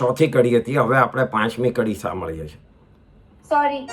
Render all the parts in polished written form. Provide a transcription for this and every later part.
ચોથી કડી હતી. હવે આપણે પાંચમી કડી સાંભળીએ છીએ. સોરી.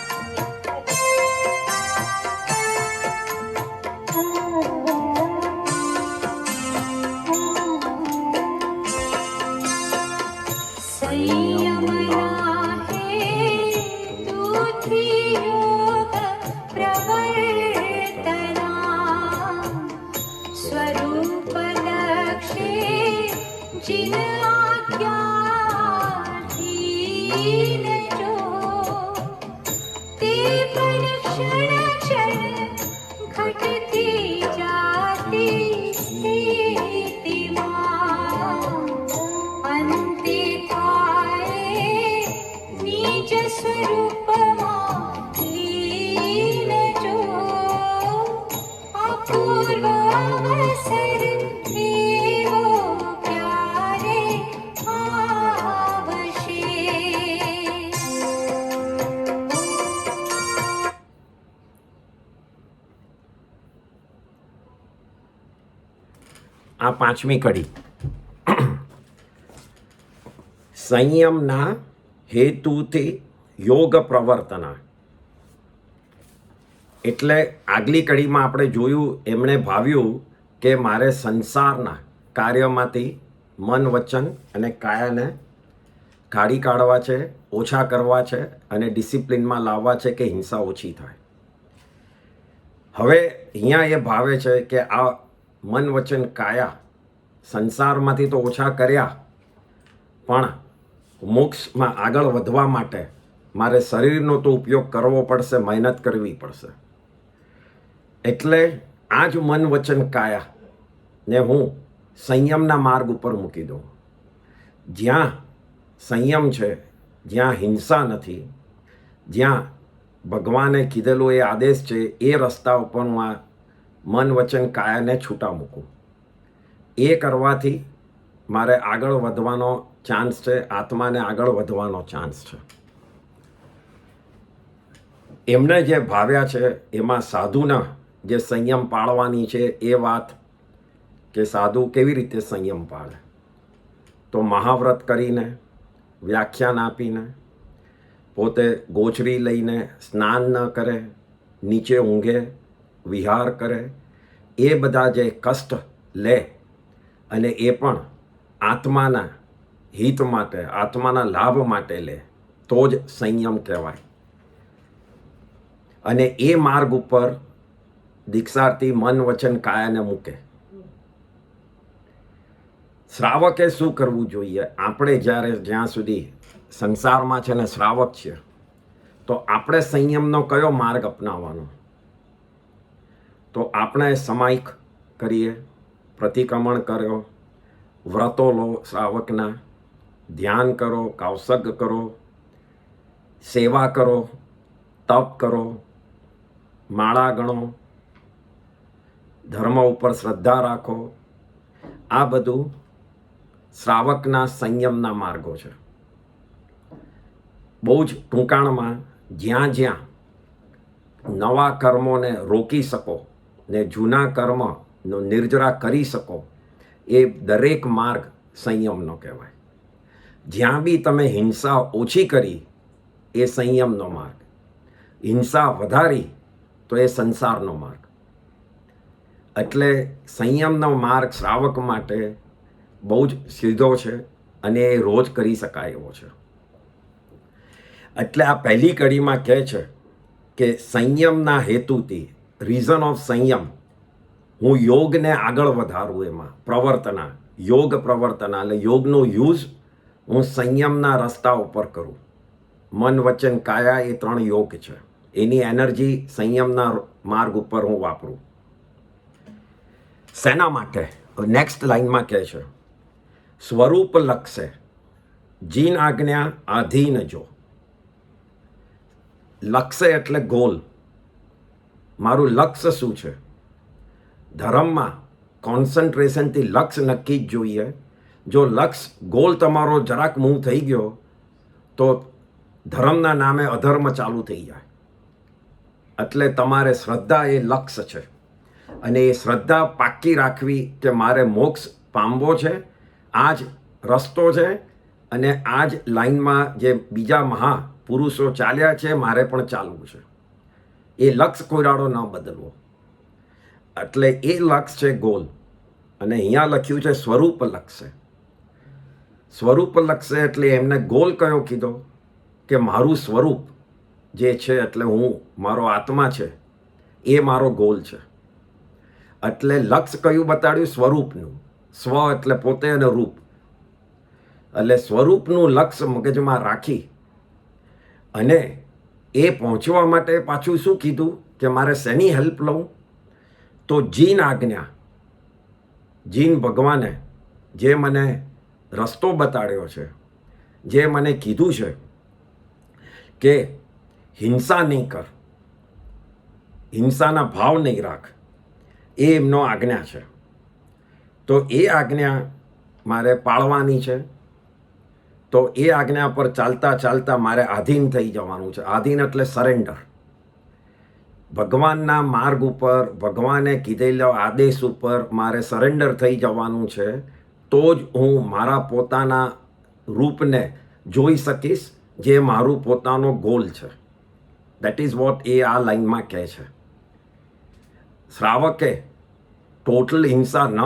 આ પાંચમી કડી સંયમના હેતુથી યોગ પ્રવર્તના. એટલે આગલી કડીમાં આપણે જોયું, એમણે ભાવ્યું કે મારે સંસારના કાર્યમાંથી મન, વચન અને કાયાને કાઢી કાઢવા છે, ઓછા કરવા છે અને ડિસિપ્લિનમાં લાવવા છે કે હિંસા ઓછી થાય. હવે અહીંયા એ ભાવે છે કે આ મન, વચન, કાયા સંસારમાંથી તો ઓછા કર્યા, પણ મોક્ષમાં આગળ વધવા માટે મારે શરીરનો તો ઉપયોગ કરવો પડશે, મહેનત કરવી પડશે. એટલે આ જ મન, વચન, કાયા ને હું સંયમના માર્ગ ઉપર મૂકી દઉં. જ્યાં સંયમ છે, જ્યાં હિંસા નથી, જ્યાં ભગવાને કીધેલો એ આદેશ છે, એ રસ્તા ઉપર હું આ મન, વચન, કાયાને છૂટા મૂકું. એ કરવાથી મારે આગળ વધવાનો ચાન્સ છે, આત્માને આગળ વધવાનો ચાન્સ છે. એમને જે ભાવ્યા છે એમાં સાધુના જે સંયમ પાળવાની છે એ વાત, કે સાધુ કેવી રીતે સંયમ પાળે. તો મહાવ્રત કરીને, વ્યાખ્યાન આપીને, પોતે ગોચરી લઈને સ્નાન ન કરે, નીચે ઊંઘે, વિહાર કરે, એ બધા જે કષ્ટ લે અને એ પણ આત્માના હિત માટે, આત્માના લાભ માટે લે, તો જ સંયમ કહેવાય. અને એ માર્ગ ઉપર દીક્ષાર્થી મન, વચન, કાયાને મૂકે. શ્રાવકે શું કરવું જોઈએ? આપણે જ્યાં સુધી સંસારમાં છે ને શ્રાવક છે, તો આપણે સંયમનો કયો માર્ગ અપનાવવાનો? તો આપણે સમાયિક કરીએ, પ્રતિક્રમણ કરો, વ્રતો લો શ્રાવકના, ધ્યાન કરો, કૌશગ કરો, સેવા કરો, તપ કરો, માળા ગણો, ધર્મ ઉપર શ્રદ્ધા રાખો. આ બધું શ્રાવકના સંયમના માર્ગો છે. બહુ જ ટૂંકાણમાં જ્યાં જ્યાં નવા કર્મોને રોકી શકો ને જૂના કર્મનો નિર્જરા કરી શકો, એ દરેક માર્ગ સંયમનો કહેવાય. જ્યાં બી તમે હિંસા ઓછી કરી, એ સંયમનો માર્ગ. હિંસા વધારી તો એ સંસારનો માર્ગ. એટલે સંયમનો માર્ગ શ્રાવક માટે બહુ જ સીધો છે અને એ રોજ કરી શકાય એવો છે. એટલે આ પહેલી કડીમાં કહે છે કે સંયમના હેતુથી, રીઝન ઓફ સંયમ, હું યોગને આગળ વધારું. એમાં પ્રવર્તના, યોગ પ્રવર્તના, એટલે યોગનો યુઝ હું સંયમના રસ્તા ઉપર કરું. મન, વચન, કાયા એ 3 યોગ છે. એની એનર્જી સંયમના માર્ગ ઉપર હું વાપરું. શેના માટે? નેક્સ્ટ લાઈનમાં કહે છે, સ્વરૂપ લક્ષે જીન આજ્ઞા આધીન જો. લક્ષ્ય એટલે ગોલ. મારું લક્ષ્ય શું છે? ધર્મમાં કોન્સન્ટ્રેશનથી લક્ષ્ય નક્કી જ જોઈએ. જો લક્ષ્ય ગોલ તમારો જરાક મૂવ થઈ ગયો તો ધર્મના નામે અધર્મ ચાલુ થઈ જાય. એટલે તમારે શ્રદ્ધા એ લક્ષ્ય છે, અને એ શ્રદ્ધા પાક્કી રાખવી કે મારે મોક્ષ પામવો છે, આ જ રસ્તો છે અને આ જ લાઈનમાં જે બીજા મહાપુરુષો ચાલ્યા છે, મારે પણ ચાલવું છે. એ લક્ષ્ય કોઈરાડો ન બદલવો. એટલે એ લક્ષ્ય છે ગોલ. અને અહીંયા લખ્યું છે સ્વરૂપ લક્ષ્ય. સ્વરૂપ લક્ષ્ય એટલે એમને ગોલ કયો કીધો કે મારું સ્વરૂપ જે છે, એટલે હું મારો આત્મા છે, એ મારો ગોલ છે. એટલે લક્ષ્ય કયું બતાડ્યું? સ્વરૂપનું. સ્વ એટલે પોતે અને રૂપ. એટલે સ્વરૂપનું લક્ષ્ય મગજમાં રાખી અને એ પહોંચવા માટે પાછું શું કીધું કે મારે શેની હેલ્પ લઉં? તો જીન આજ્ઞા, જીન ભગવાને જે મને રસ્તો બતાડ્યો છે, જે મને કીધું છે કે હિંસા નહીં કર, હિંસાના ભાવ નહીં રાખ, એ એમનો આજ્ઞા છે. તો એ આજ્ઞા મારે પાળવાની છે. તો એ આજ્ઞા પર ચાલતા ચાલતા મારે આધીન થઈ જવાનું છે. આધીન એટલે સરેન્ડર. ભગવાનના માર્ગ ઉપર, ભગવાને કીધેલા આદેશ ઉપર મારે સરેન્ડર થઈ જવાનું છે. તો જ હું મારા પોતાના રૂપને જોઈ શકીશ, જે મારું પોતાનો ગોલ છે. દેટ ઇઝ વોટ એ આ લાઈનમાં કહે છે. શ્રાવકે ટોટલ હિંસા ન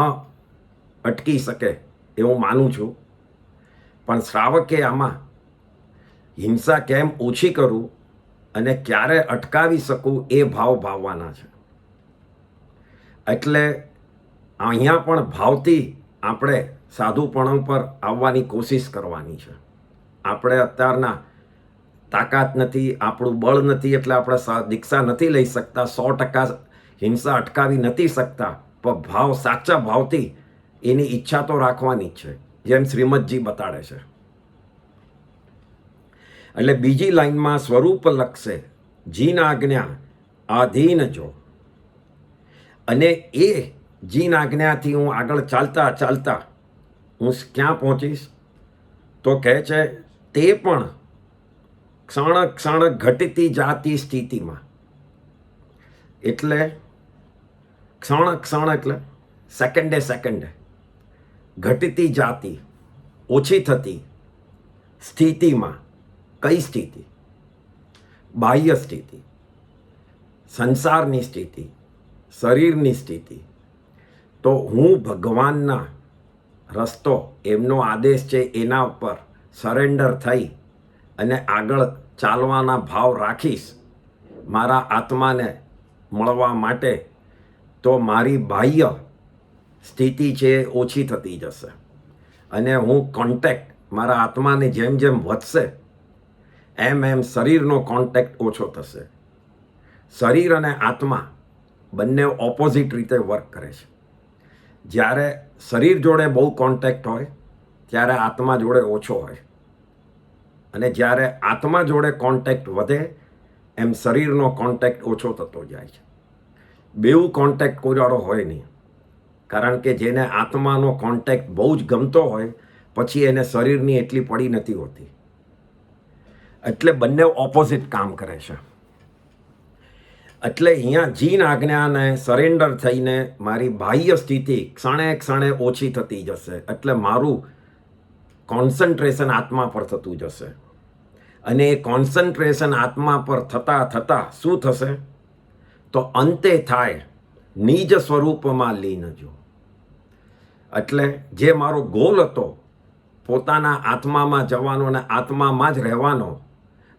અટકી શકે એ હું માનું છું, પણ શ્રાવકે આમાં હિંસા કેમ ઓછી કરું અને ક્યારે અટકાવી શકું એ ભાવ ભાવવાના છે. એટલે અહીંયા પણ ભાવથી આપણે સાધુપણું પર આવવાની કોશિશ કરવાની છે. આપણે અત્યારના તાકાત નથી, આપણું બળ નથી, એટલે આપણે દીક્ષા નથી લઈ શકતા, 100% હિંસા અટકાવી નથી શકતા. પણ ભાવ, સાચા ભાવથી એની ઈચ્છા તો રાખવાની જ છે, જેમ શ્રીમદજી બતાડે છે. એટલે બીજી લાઈનમાં સ્વરૂપ લક્ષ્ય જીન આજ્ઞા આધીન જો. અને એ જીન આજ્ઞાથી હું આગળ ચાલતા ચાલતા હું ક્યાં પહોંચીશ? તો કહે છે તે પણ ક્ષણ ક્ષણ ઘટતી જાતી સ્થિતિમાં. એટલે ક્ષણ ક્ષણ એટલે સેકન્ડે સેકન્ડે, ઘટતી જાતી ઓછી થતી સ્થિતિમાં. કઈ સ્થિતિ? બાહ્ય સ્થિતિ, સંસારની સ્થિતિ, શરીરની સ્થિતિ. તો હું ભગવાનના રસ્તો, એમનો આદેશ છે એના ઉપર સરેન્ડર થઈ અને આગળ ચાલવાના ભાવ રાખીશ મારા આત્માને મળવા માટે. તો મારી બાહ્ય સ્થિતિ છે એ ઓછી થતી જશે અને હું કોન્ટેક્ટ મારા આત્માને જેમ જેમ વધશે એમ એમ શરીરનો કોન્ટેક્ટ ઓછો થશે. શરીર અને આત્મા બંને ઓપોઝિટ રીતે વર્ક કરે છે. જ્યારે શરીર જોડે બહુ કોન્ટેક્ટ હોય ત્યારે આત્મા જોડે ઓછો હોય, અને જ્યારે આત્મા જોડે કોન્ટેક્ટ વધે એમ શરીરનો કોન્ટેક્ટ ઓછો થતો જાય છે. બેઉ કોન્ટેક્ટ કોઈવાળો હોય નહીં, કારણ કે જેને આત્માનો કોન્ટેક્ટ બહુ જ ગમતો હોય પછી એને શરીરની એટલી પડી નથી હોતી. એટલે બંને ઓપોઝિટ કામ કરે છે. એટલે અહીંયા જીન આજ્ઞાને સરેન્ડર થઈને મારી બાહ્ય સ્થિતિ ક્ષણે ક્ષણે ઓછી થતી જશે. એટલે મારું કોન્સન્ટ્રેશન આત્મા પર થતું જશે. અને એ કોન્સન્ટ્રેશન આત્મા પર થતાં થતાં શું થશે? તો અંતે થાય નિજ સ્વરૂપમાં લીન જો. એટલે જે મારો ગોલ હતો પોતાના આત્મામાં જવાનો અને આત્મામાં જ રહેવાનો,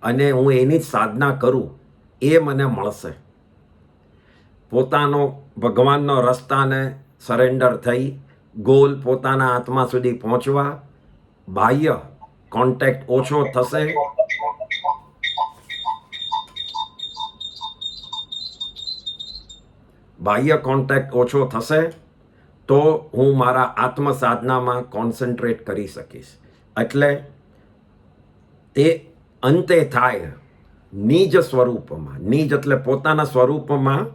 અને હું એની જ સાધના કરું, એ મને મળશે. પોતાનો ભગવાનનો રસ્તાને સરેન્ડર થઈ ગોલ પોતાના આત્મા સુધી પહોંચવા, બાહ્ય કોન્ટેક્ટ ઓછો થશે. બાહ્ય કોન્ટેક્ટ ઓછો થશે તો હું મારા આત્મ સાધનામાં કોન્સન્ટ્રેટ કરી શકીશ. એટલે તે અંતે થાય નિજ સ્વરૂપમાં. નિજ એટલે પોતાના સ્વરૂપમાં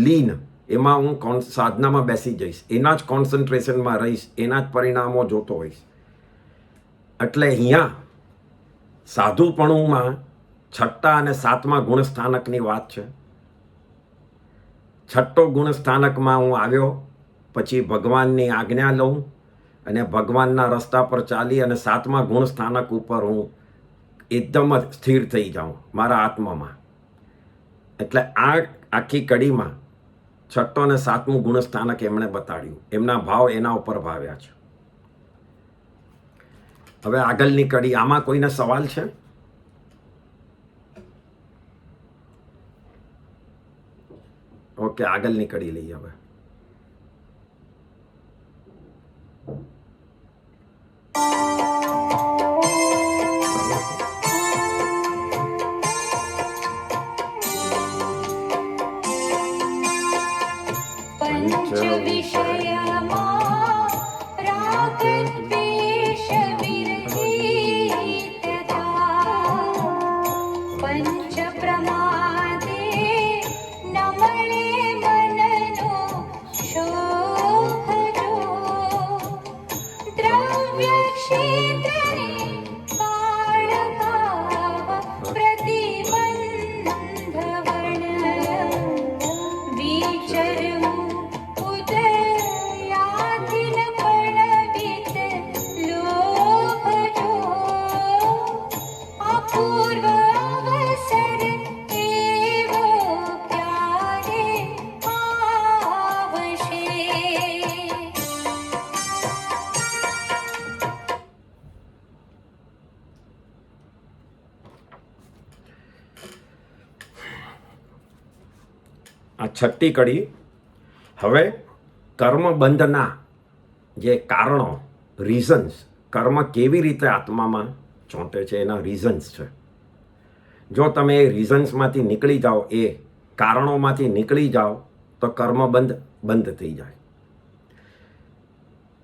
લીન. એમાં હું સાધનામાં બેસી જઈશ, એના જ કોન્સન્ટ્રેશનમાં રહીશ, એના જ પરિણામો જોતો હોઈશ. એટલે અહીંયા સાધુપણુમાં 6ઠ્ઠા અને 7મા ગુણસ્થાનકની વાત છે. 6ઠ્ઠો ગુણસ્થાનકમાં હું આવ્યો, પછી ભગવાનની આજ્ઞા લઉં અને ભગવાનના રસ્તા પર ચાલી અને 7મા ગુણ સ્થાનક ઉપર હું એકદમ જ સ્થિર થઈ જાઉં મારા આત્મામાં. એટલે આ આખી કડીમાં 6ઠ્ઠો અને 7મું ગુણ સ્થાનક એમણે બતાડ્યું. એમના ભાવ એના ઉપર ભાવ્યા છે. હવે આગળની કડી, આમાં કોઈને સવાલ છે? ઓકે, આગળની કડી લઈએ હવે. આ 6ઠ્ઠી કડી. હવે કર્મબંધના જે કારણો, રીઝન્સ, કર્મ કેવી રીતે આત્મામાં ચોંટે છે એના રીઝન્સ છે. જો તમે એ રીઝન્સમાંથી નીકળી જાઓ, એ કારણોમાંથી નીકળી જાઓ, તો કર્મબંધ બંધ થઈ જાય.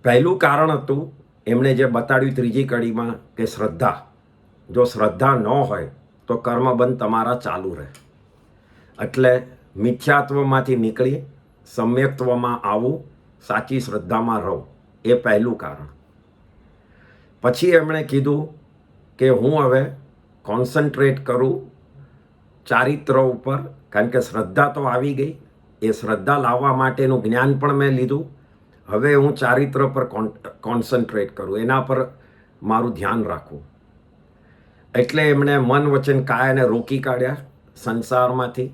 પહેલું કારણ હતું એમણે જે બતાડ્યું 3જી કડીમાં કે શ્રદ્ધા. જો શ્રદ્ધા ન હોય તો કર્મબંધ તમારા ચાલુ રહે. એટલે મિથ્યાત્વમાંથી નીકળી સમ્યક્ત્વમાં આવવું, સાચી શ્રદ્ધામાં રહો, એ પહેલું કારણ. પછી એમણે કીધું કે હું હવે કોન્સન્ટ્રેટ કરું ચારિત્ર ઉપર, કારણ કે શ્રદ્ધા તો આવી ગઈ. એ શ્રદ્ધા લાવવા માટેનું જ્ઞાન પણ મેં લીધું. હવે હું ચારિત્ર પર કોન્સન્ટ્રેટ કરું, એના પર મારું ધ્યાન રાખવું. એટલે એમણે મન વચન કાયાને રોકી કાઢ્યા સંસારમાંથી.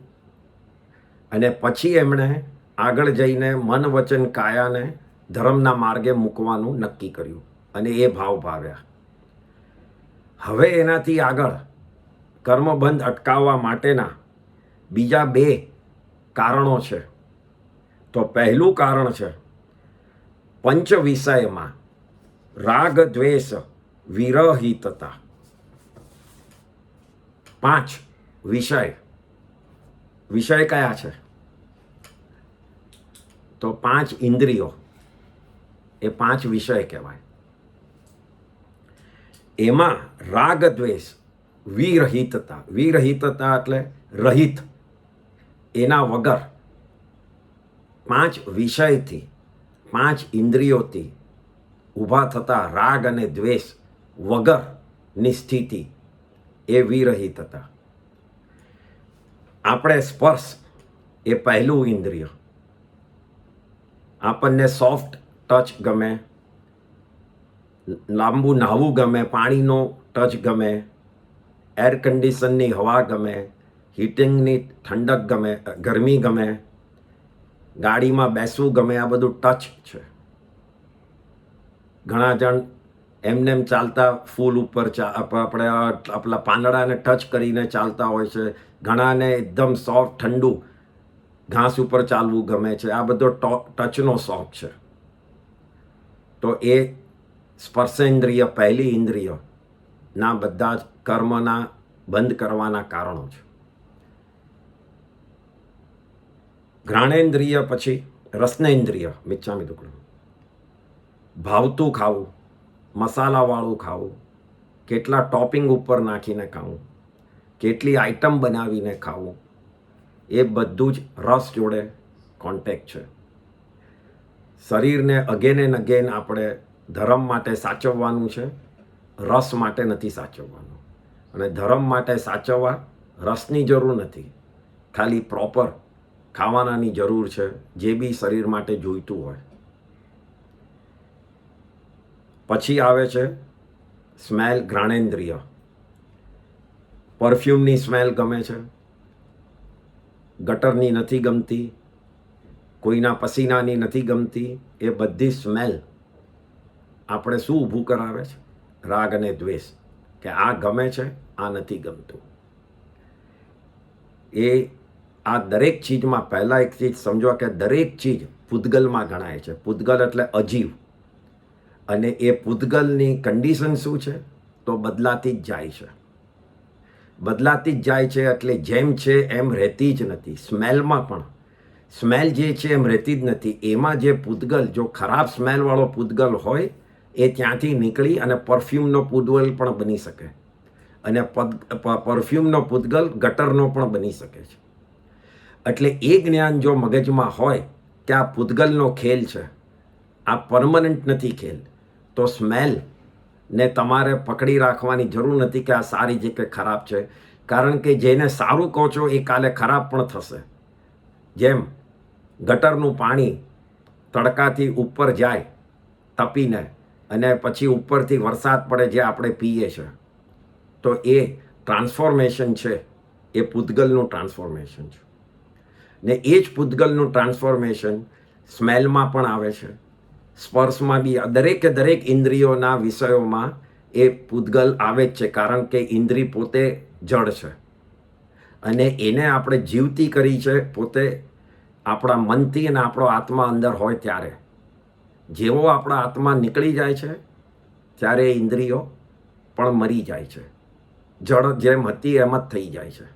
અને પછી એમણે આગળ જઈને મન વચન કાયાને ધર્મના માર્ગે મૂકવાનું નક્કી કર્યું અને એ ભાવ ભાવ્યા. હવે એનાથી આગળ કર્મબંધ અટકાવવા માટેના બીજા 2 કારણો છે. તો પહેલું કારણ છે પંચ વિષયમાં રાગ દ્વેષ વિરહિતતા. 5 વિષય. વિષય કયા છે? તો 5 ઇન્દ્રિયો, એ 5 વિષય કહેવાય. એમાં રાગ દ્વેષ વિરહિતતા. વિરહિતતા એટલે રહિત, એના વગર 5 વિષયથી, 5 ઇન્દ્રિયોથી ઊભા થતા રાગ અને દ્વેષ વગરની સ્થિતિ, એ વિરહિતતા. આપણે સ્પર્શ, એ પહેલું ઇન્દ્રિય. આપણને સોફ્ટ ટચ ગમે, લાંબુ નાહવું ગમે, પાણીનો ટચ ગમે, એર કન્ડિશનની હવા ગમે, હીટિંગની ઠંડક ગમે, ગરમી ગમે, ગાડીમાં બેસવું ગમે. આ બધું ટચ છે. ઘણા જણ એમનેમ ચાલતા ફૂલ ઉપર આપણે આપણા પાંદડાને ટચ કરીને ચાલતા હોય છે. ઘણાને એકદમ સોફ્ટ ઠંડુ ઘાસ ઉપર ચાલવું ગમે છે. આ બધો ટચનો શોખ છે. તો એ સ્પર્શેન્દ્રિય, પહેલી ઇન્દ્રિય ના બધા જ કર્મના બંધ કરવાના કારણો છે. ઘ્રાણેન્દ્રિય, પછી રસનેન્દ્રિય, મિચ્છામી દુક્કડમ. ભાવતું ખાવું, મસાલાવાળું ખાવું, કેટલા ટોપિંગ ઉપર નાખીને ખાવું, કેટલી આઈટમ બનાવીને ખાવું, એ બધું જ રસ જોડે કોન્ટેક્ટ છે. શરીરને અગેન એન્ડ અગેન આપણે ધર્મ માટે સાચવવાનું છે, રસ માટે નથી સાચવવાનું. અને ધર્મ માટે સાચવવા રસની જરૂર નથી, ખાલી પ્રોપર ખાવાનાની જરૂર છે, જે બી શરીર માટે જોઈતું હોય. પછી આવે છે સ્મેલ, ઘ્રાણેન્દ્રિય. પરફ્યુમની સ્મેલ ગમે છે, ગટરની નથી ગમતી, કોઈના પસીનાની નથી ગમતી. એ બધી સ્મેલ આપણે શું ઊભું કરાવે છે? રાગ અને દ્વેષ, કે આ ગમે છે, આ નથી ગમતું. આ દરેક ચીજમાં પહેલાં એક ચીજ સમજો કે દરેક ચીજ પૂતગલમાં ગણાય છે. પૂતગલ એટલે અજીવ, અને એ પૂતગલની કન્ડિશન શું છે? તો બદલાતી જ જાય છે. બદલાતી જ જાય છે એટલે જેમ છે એમ રહેતી જ નથી. સ્મેલમાં પણ સ્મેલ જે છે એમ રહેતી જ નથી. એમાં જે પૂતગલ, જો ખરાબ સ્મેલવાળો પૂતગલ હોય એ ત્યાંથી નીકળી અને પરફ્યુમનો પૂતગલ પણ બની શકે, અને પરફ્યુમનો પૂતગલ ગટરનો પણ બની શકે છે. એટલે એ જ્ઞાન જો મગજમાં હોય કે આ પૂતગલનો ખેલ છે, આ પરમનન્ટ નથી ખેલ, તો સ્મેલ ને તમારે પકડી રાખવાની જરૂર નથી કે આ સારી છે કે ખરાબ છે. કારણ કે જેને સારું કહો છો એ કાલે ખરાબ પણ થશે. જેમ ગટરનું પાણી તડકાથી ઉપર જાય તપીને, અને પછી ઉપરથી વરસાદ પડે જે આપણે પીએ છે, તો એ ટ્રાન્સફોર્મેશન છે, એ પૂતગલનું ટ્રાન્સફોર્મેશન છે. ને એ જ પૂતગલનું ટ્રાન્સફોર્મેશન સ્મેલમાં પણ આવે છે, સ્પર્શમાં બી. દરેકે દરેક ઇન્દ્રિયોના વિષયોમાં એ પૂતગલ આવે જ છે, કારણ કે ઇન્દ્રિય પોતે જડ છે, અને એને આપણે જીવતી કરી છે પોતે આપણા મનથી. અને આપણો આત્મા અંદર હોય ત્યારે, જેવો આપણા આત્મા નીકળી જાય છે ત્યારે ઇન્દ્રિયો પણ મરી જાય છે. જડ જેમ હતી એમ જ થઈ જાય છે.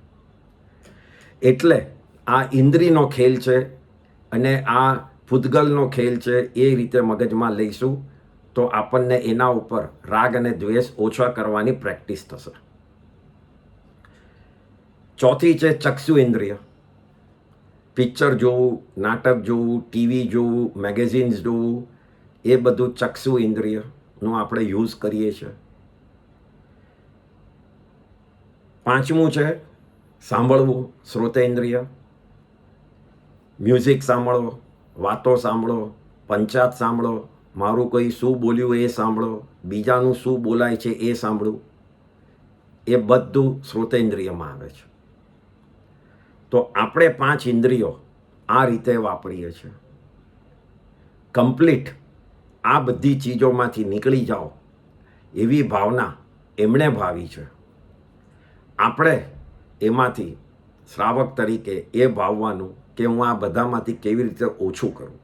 એટલે આ ઇન્દ્રિયનો ખેલ છે અને આ પૂતગલનો ખેલ છે. એ રીતે મગજમાં લઈશું તો આપણને એના ઉપર રાગ અને દ્વેષ ઓછા કરવાની પ્રેક્ટિસ થશે. ચોથી છે ચક્ષુ ઇન્દ્રિય. પિક્ચર જોવું, નાટક જોવું, ટીવી જોવું, મેગેઝિન્સ જોવું, એ બધું ચક્ષુ ઇન્દ્રિયનો આપણે યુઝ કરીએ છીએ. પાંચમું છે સાંભળવું, શ્રોતેન્દ્રિય. મ્યુઝિક સાંભળો, વાતો સાંભળો, પંચાત સાંભળો, મારું કોઈ શું બોલ્યું એ સાંભળો, બીજાનું શું બોલાય છે એ સાંભળવું. એ બધું શ્રોતેન્દ્રિયમાં આવે છે. તો આપણે 5 ઇન્દ્રિયો આ રીતે વાપરીએ છીએ. કમ્પ્લીટ આ બધી ચીજોમાંથી નીકળી જાઓ એવી ભાવના એમણે ભાવી છે. આપણે એમાંથી શ્રાવક તરીકે એ ભાવવાનું કે હું આ બધામાંથી કેવી રીતે ઓછું કરું,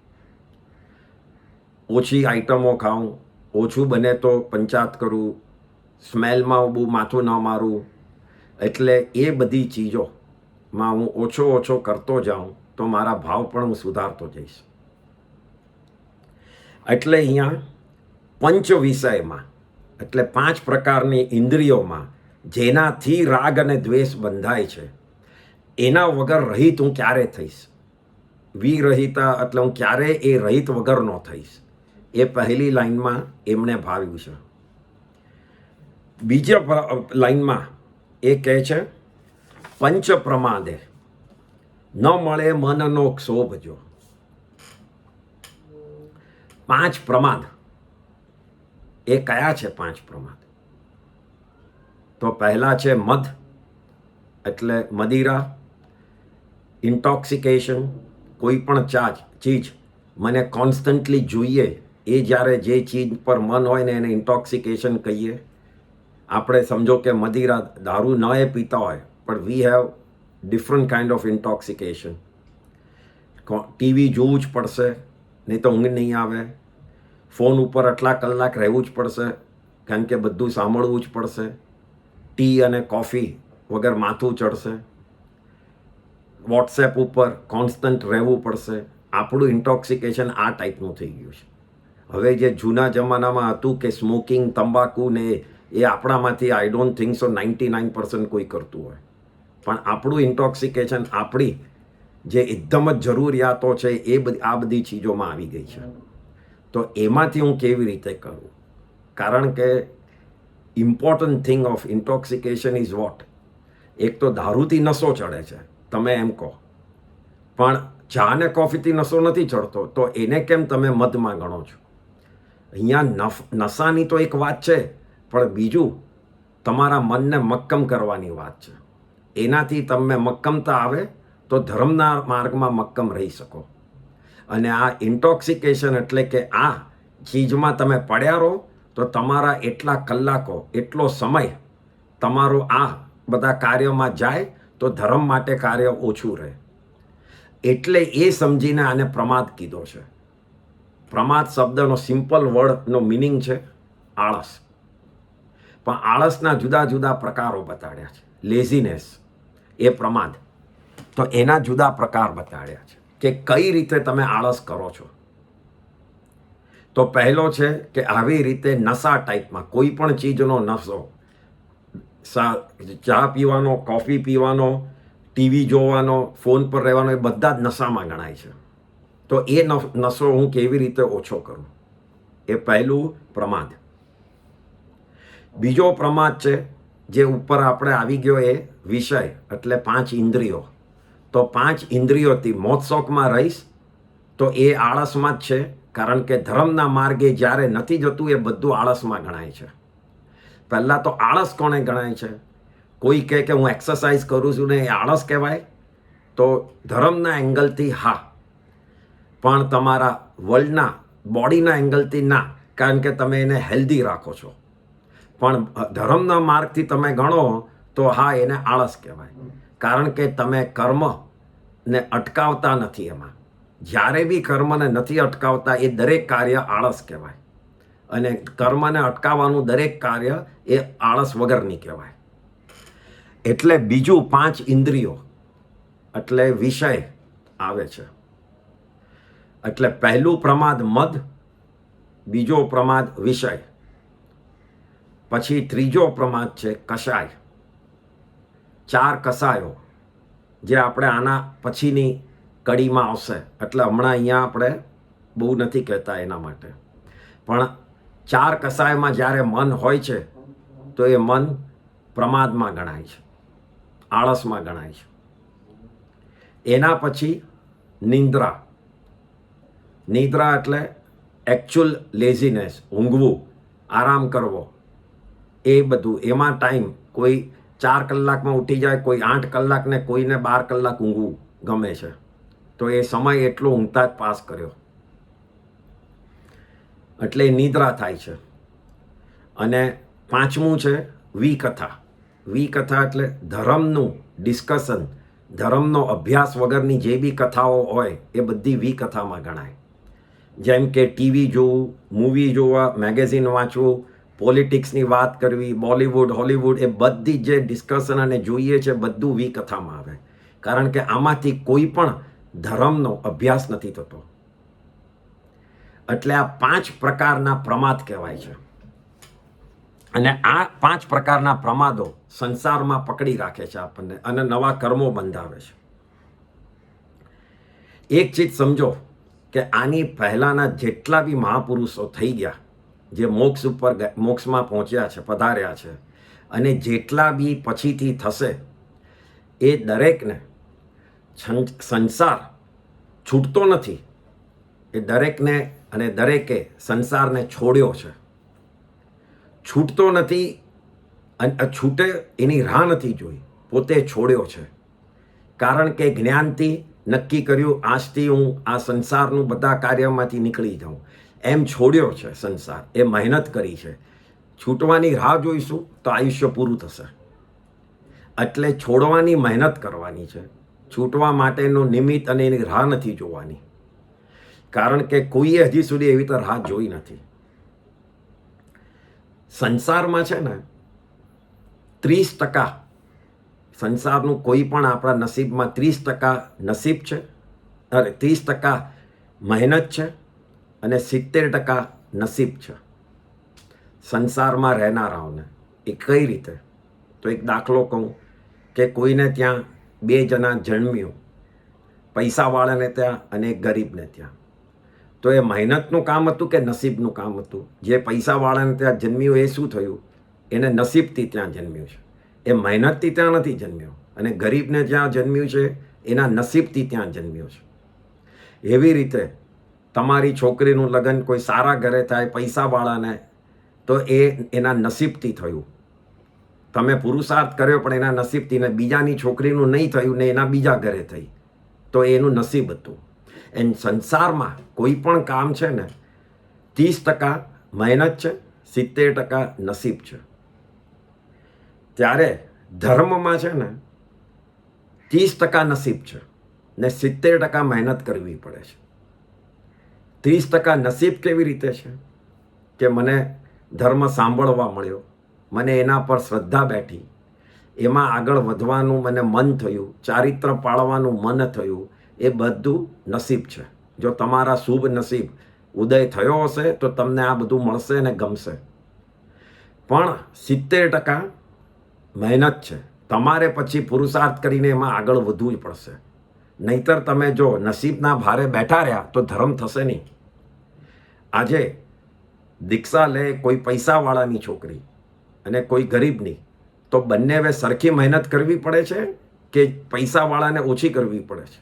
ઓછી આઈટમો ખાઉં, ઓછું બને તો પંચાત કરું, સ્મેલમાં બહુ માથું ન મારું. એટલે એ બધી ચીજોમાં હું ઓછો કરતો જાઉં તો મારા ભાવ પણ હું સુધારતો જઈશ. એટલે અહીંયા પંચ વિષયમાં, એટલે 5 પ્રકારની ઇન્દ્રિયોમાં જેનાથી રાગ અને દ્વેષ બંધાય છે, એના વગર રહિત હું ક્યારે થઈશ? વિરહિતા એટલે હું ક્યારે એ રહિત વગરનો થઈશ. એ પહેલી લાઈનમાં એમણે ભાવ્યું છે. બીજા લાઈનમાં એ કહે છે પંચ પ્રમાદે ન મળે મનનો ક્ષોભ જો. 5 પ્રમાદ એ કયા છે? 5 પ્રમાદ તો પહેલા છે મદ, એટલે મદિરા, ઇન્ટોક્સિકેશન. કોઈ પણ ચીજ મને કોન્સ્ટન્ટલી જોઈએ, એ જ્યારે જે ચીજ પર મન હોય ને એને ઇન્ટોક્સિકેશન કહીએ. આપણે સમજો કે મદિરા, દારૂ ન એ પીતા હોય, પણ we have different kind of intoxication. TV જોવું જ પડશે, નહીં તો ઊંઘ નહીં આવે. ફોન ઉપર આટલા કલાક રહેવું જ પડશે, કારણ કે બધું સાંભળવું જ પડશે. ટી અને કોફી વગર માથું ચડશે. વોટ્સએપ ઉપર કોન્સ્ટન્ટ રહેવું પડશે. આપણું ઇન્ટોક્સિકેશન આ ટાઈપનું થઈ ગયું છે. હવે જે જૂના જમાનામાં હતું કે સ્મોકિંગ, તંબાકુ ને એ આપણામાંથી આઈ ડોન્ટ થિંક સો 99% કોઈ કરતું હોય. પણ આપણું ઇન્ટોક્સિકેશન આપણી જે એકદમ જ જરૂરિયાતો છે એ આ બધી ચીજોમાં આવી ગઈ છે. તો એમાંથી હું કેવી રીતે કરું? કારણ કે important thing of intoxication is what? એક તો દારૂથી નશો ચડે છે, તમે એમ કહો, પણ ચા ને કોફીથી નશો નથી ચડતો, તો એને કેમ તમે મદમાં ગણો છો? અહીંયા નશાની તો એક વાત છે, પણ બીજું તમારા મનને મક્કમ કરવાની વાત છે. એનાથી તમને મક્કમતા આવે તો ધર્મના માર્ગમાં મક્કમ રહી શકો. અને આ ઇન્ટોક્સિકેશન એટલે કે આ ચીજમાં તમે પડ્યા રહો તો તમારા એટલા કલાકો, એટલો સમય તમારો આ બધા કાર્યમાં જાય તો ધર્મ માટે કાર્ય ઓછું રહે. એટલે એ સમજીને આને પ્રમાદ કીધો છે. પ્રમાદ શબ્દનો સિમ્પલ વર્ડનો મિનિંગ છે આળસ. પણ આળસના જુદા જુદા પ્રકારો બતાડ્યા છે. લેઝીનેસ એ પ્રમાદ, તો એના જુદા પ્રકાર બતાડ્યા છે કે કઈ રીતે તમે આળસ કરો છો. તો પહેલો છે કે આવી રીતે નશા ટાઈપમાં કોઈ પણ ચીજનો નશો, ચા પીવાનો, કોફી પીવાનો, ટીવી જોવાનો, ફોન પર રહેવાનો, એ બધા જ નશામાં ગણાય છે. તો એ નશો હું કેવી રીતે ઓછો કરું, એ પહેલું પ્રમાદ. બીજો પ્રમાદ છે જે ઉપર આપણે આવી ગયો એ વિષય એટલે 5 ઇન્દ્રિયો. તો 5 ઇન્દ્રિયોથી મોજશોખમાં રહીશ તો એ આળસમાં જ છે. કારણ કે ધર્મના માર્ગે જ્યારે નથી જતું એ બધું આળસમાં ગણાય છે. પહેલાં તો આળસ કોને ગણાય છે? કોઈ કહે કે હું એક્સરસાઇઝ કરું છું ને એ આળસ કહેવાય? તો ધર્મના એંગલથી હા, પણ તમારા વર્લ્ડના બોડીના એંગલથી ના, કારણ કે તમે એને હેલ્ધી રાખો છો. પણ ધર્મના માર્ગથી તમે ગણો તો હા, એને આળસ કહેવાય. કારણ કે તમે કર્મને અટકાવતા નથી. એમાં જ્યારે બી કર્મને નથી અટકાવતા એ દરેક કાર્ય આળસ કહેવાય. અને કર્મને અટકાવવાનું દરેક કાર્ય એ આળસ વગરની કહેવાય. એટલે બીજું 5 ઇન્દ્રિયો એટલે વિષય આવે છે. એટલે પહેલું પ્રમાદ મદ, બીજો પ્રમાદ વિષય, પછી ત્રીજો પ્રમાદ છે કષાય. 4 કષાયો જે આપણે આના પછીની કડીમાં આવશે. એટલે હમણાં અહીંયા આપણે બહુ નથી કહેતા એના માટે. પણ 4 કષાયમાં જ્યારે મન હોય છે તો એ મન પ્રમાદમાં ગણાય છે, આળસમાં ગણાય છે. એના પછી નિંદ્રા. નિદ્રા એટલે એકચ્યુઅલ લેઝીનેસ, ઊંઘવું, આરામ કરવો, એ બધું. એમાં ટાઈમ કોઈ 4 કલાકમાં ઉઠી જાય, કોઈ 8 કલાક ને કોઈને 12 કલાક ઊંઘવું ગમે છે. તો એ સમય એટલો ઊંઘતા જ પાસ કર્યો એટલે નિદ્રા થાય છે. અને 5મું છે વિકથા. વિકથા એટલે ધર્મનું ડિસ્કશન, ધર્મનો અભ્યાસ વગરની જે બી કથાઓ હોય એ બધી વિકથામાં ગણાય. જેમ કે ટીવી જોવું, મૂવી જોવા, મેગેઝિન વાંચવું, પોલિટિક્સની વાત કરવી, બોલિવૂડ, હોલિવૂડ, એ બધી જે ડિસ્કશન અને જોઈએ છે બધું વિકથામાં આવે. કારણ કે આમાંથી કોઈ પણ ધર્મનો અભ્યાસ નથી થતો. એટલે આ 5 પ્રકારના પ્રમાદ કહેવાય છે. અને આ 5 પ્રકારના પ્રમાદો સંસારમાં પકડી રાખે છે આપણને અને નવા કર્મો બંધાવે છે. એક ચીજ સમજો કે આની પહેલાના જેટલા બી મહાપુરુષો થઈ ગયા, જે મોક્ષ ઉપર મોક્ષમાં પહોંચ્યા છે, પધાર્યા છે, અને જેટલા બી પછીથી થશે, એ દરેકને સંસાર છૂટતો નથી. એ દરેકને અને દરેકે સંસારને છોડ્યો છે. છૂટતો નથી અને છૂટે એની રાહ નથી જોઈ, પોતે છોડ્યો છે. કારણ કે જ્ઞાનથી નક્કી કર્યું આજથી હું આ સંસારનું બધા કાર્યમાંથી નીકળી જાઉં, એમ છોડ્યો છે સંસાર. એ મહેનત કરી છે. છૂટવાની રાહ જોઈશું તો આયુષ્ય પૂરું થશે. એટલે છોડવાની મહેનત કરવાની છે. છૂટવા માટેનું નિમિત્ત અને એની રાહ નથી જોવાની. કારણ કે કોઈએ હજી સુધી એવી રીતે રાહ જોઈ નથી. સંસારમાં છે ને 30% સંસારનું કોઈ પણ આપણા નસીબમાં 30% નસીબ છે, અરે 30% મહેનત છે અને 70% નસીબ છે સંસારમાં રહેનારાઓને. એ કઈ રીતે? તો એક દાખલો કહું કે કોઈને ત્યાં 2 જણા જન્મ્યું, પૈસાવાળાને ત્યાં અને ગરીબને ત્યાં. તો એ મહેનતનું કામ હતું કે નસીબનું કામ હતું? જે પૈસાવાળાને ત્યાં જન્મ્યું એ શું થયું? એને નસીબથી ત્યાં જન્મ્યું છે. એ મહેનતથી ત્યાં નથી જન્મ્યો. અને ગરીબને જ્યાં જન્મ્યું છે એના નસીબથી ત્યાં જન્મ્યો છે. એવી રીતે તમારી છોકરીનું લગ્ન કોઈ સારા ઘરે થાય, પૈસાવાળાને, તો એ એના નસીબથી થયું. તમે પુરુષાર્થ કર્યો પણ એના નસીબથી, ને બીજાની છોકરીનું નહીં થયું ને એના બીજા ઘરે થઈ, તો એનું નસીબ હતું. એન સંસારમાં કોઈ પણ કામ છે ને, 30% મહેનત છે, 70% નસીબ છે. ત્યારે ધર્મમાં છે ને 30% નસીબ છે ને 70% મહેનત કરવી પડે છે. 30% નસીબ કેવી રીતે છે કે મને ધર્મ સાંભળવા મળ્યો, મને એના પર શ્રદ્ધા બેઠી, એમાં આગળ વધવાનું મને મન થયું, ચારિત્ર પાળવાનું મન થયું, એ બધું નસીબ છે. જો તમારા શુભ નસીબ ઉદય થયો હશે તો તમને આ બધું મળશે ને ગમશે. પણ 70% મહેનત છે. તમારે પછી પુરુષાર્થ કરીને એમાં આગળ વધવું જ પડશે. નહીતર તમે જો નસીબના ભારે બેઠા રહ્યા તો ધર્મ થશે નહીં. આજે દીક્ષા લે કોઈ પૈસાવાળાની છોકરી અને કોઈ ગરીબની, તો બંને સરખી મહેનત કરવી પડે છે કે પૈસાવાળાને ઓછી કરવી પડે છે?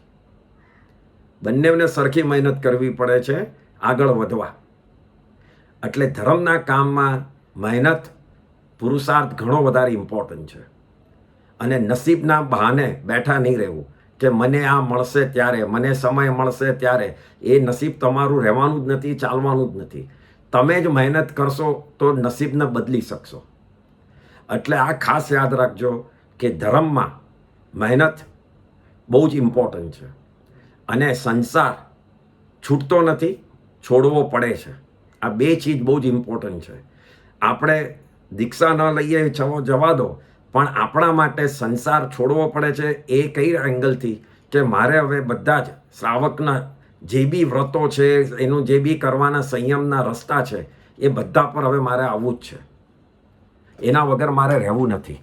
બંનેને સરખી મહેનત કરવી પડે છે આગળ વધવા. એટલે ધર્મના કામમાં મહેનત, પુરુષાર્થ ઘણો વધારે ઇમ્પોર્ટન્ટ છે. અને નસીબના બહાને બેઠા નહીં રહેવું કે મને આ મળશે ત્યારે, મને સમય મળશે ત્યારે. એ નસીબ તમારું રહેવાનું જ નથી, ચાલવાનું જ નથી. તમે જ મહેનત કરશો તો નસીબને બદલી શકશો. એટલે આ ખાસ યાદ રાખજો કે ધર્મમાં મહેનત બહુ જ ઇમ્પોર્ટન્ટ છે. અને સંસાર છૂટતો નથી, છોડવો પડે છે. આ બે ચીજ બહુ જ ઇમ્પોર્ટન્ટ છે. આપણે દીક્ષા ન લઈએ જવા દો, પણ આપણા માટે સંસાર છોડવો પડે છે. એ કઈ એંગલથી કે મારે હવે બધા જ શ્રાવકના જે બી વ્રતો છે, એનું જે બી કરવાના સંયમના રસ્તા છે, એ બધા પર હવે મારે આવવું જ છે. એના વગર મારે રહેવું નથી.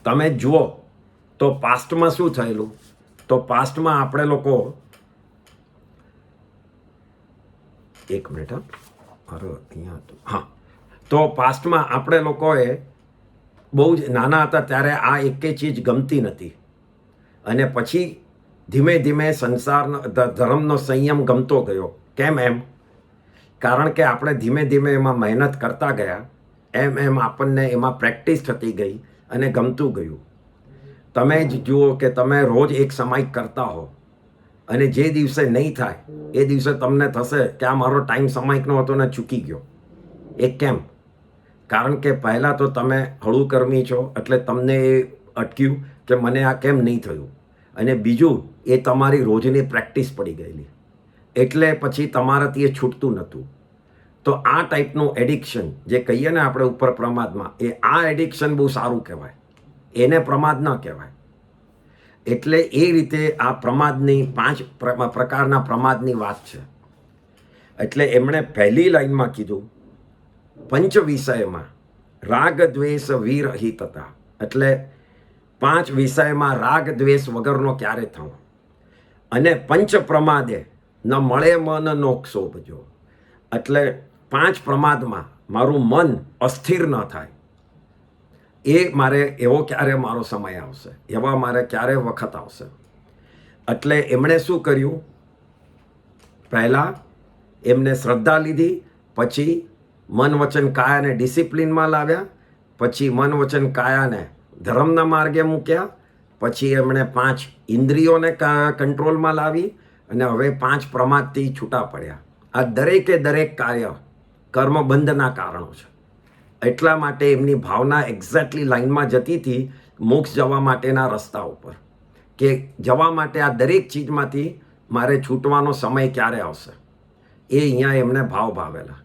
તમે જુઓ તો પાસ્ટમાં શું થયેલું, તો પાસ્ટમાં આપણે લોકો, એક મિનિટ અહીંયા હતું, હા, તો પાસ્ટમાં આપણે લોકોએ બહુ જ નાના હતા ત્યારે આ એકે ચીજ ગમતી નથી. અને પછી ધીમે ધીમે સંસારનો ધર્મનો સંયમ ગમતો ગયો. કેમ એમ? કારણ કે આપણે ધીમે ધીમે એમાં મહેનત કરતા ગયા, એમ એમ આપણને એમાં પ્રેક્ટિસ થતી ગઈ અને ગમતું ગયું. તમે જ જુઓ કે તમે રોજ એક સમાયિક કરતા હો અને જે દિવસે નહીં થાય એ દિવસે તમને થશે કે આ મારો ટાઈમ સમાયિકનો હતો ને ચૂકી ગયો. એ કેમ? કારણ કે પહેલાં તો તમે હળુકર્મી છો એટલે તમને એ અટક્યું કે મને આ કેમ નહીં થયું. અને બીજું, એ તમારી રોજની પ્રેક્ટિસ પડી ગયેલી, એટલે પછી તમારાથી એ છૂટતું નહોતું. તો આ ટાઈપનું એડિક્શન જે કહીએ ને આપણે ઉપર પ્રમાદમાં, એ આ એડિક્શન બહુ સારું કહેવાય, એને પ્રમાદ ન કહેવાય. એટલે એ રીતે આ પ્રમાદની 5 પ્રકારના પ્રમાદની વાત છે. એટલે એમણે પહેલી લાઈનમાં કીધું, પંચ વિષયમાં રાગ દ્વેષ વિરહિતતા. એટલે 5 વિષયમાં રાગ દ્વેષ વગરનો ક્યારે થવો. અને પંચ પ્રમાદે ન મળે મન નો ક્ષોભજો. એટલે 5 પ્રમાદમાં મારું મન અસ્થિર ન થાય. એ મારે એવો ક્યારે મારો સમય આવશે, એવા મારે ક્યારે વખત આવશે. એટલે એમણે શું કર્યું, પહેલાં એમને શ્રદ્ધા લીધી, પછી મન વચન કાયાને ડિસિપ્લિનમાં લાવ્યા, પછી મન વચન કાયાને ધર્મના માર્ગે મૂક્યા, પછી એમણે 5 ઇન્દ્રિયોને કંટ્રોલમાં લાવી, અને હવે 5 પ્રમાદથી છૂટા પડ્યા. આ દરેકે દરેક કાર્ય કર્મબંધના કારણો છે. એટલા માટે એમની ભાવના એક્ઝેક્ટલી લાઈનમાં જતી હતી મોક્ષ જવા માટેના રસ્તા ઉપર, કે જવા માટે આ દરેક ચીજમાંથી મારે છૂટવાનો સમય ક્યારે આવશે, એ અહીંયા એમને ભાવ ભાવેલા.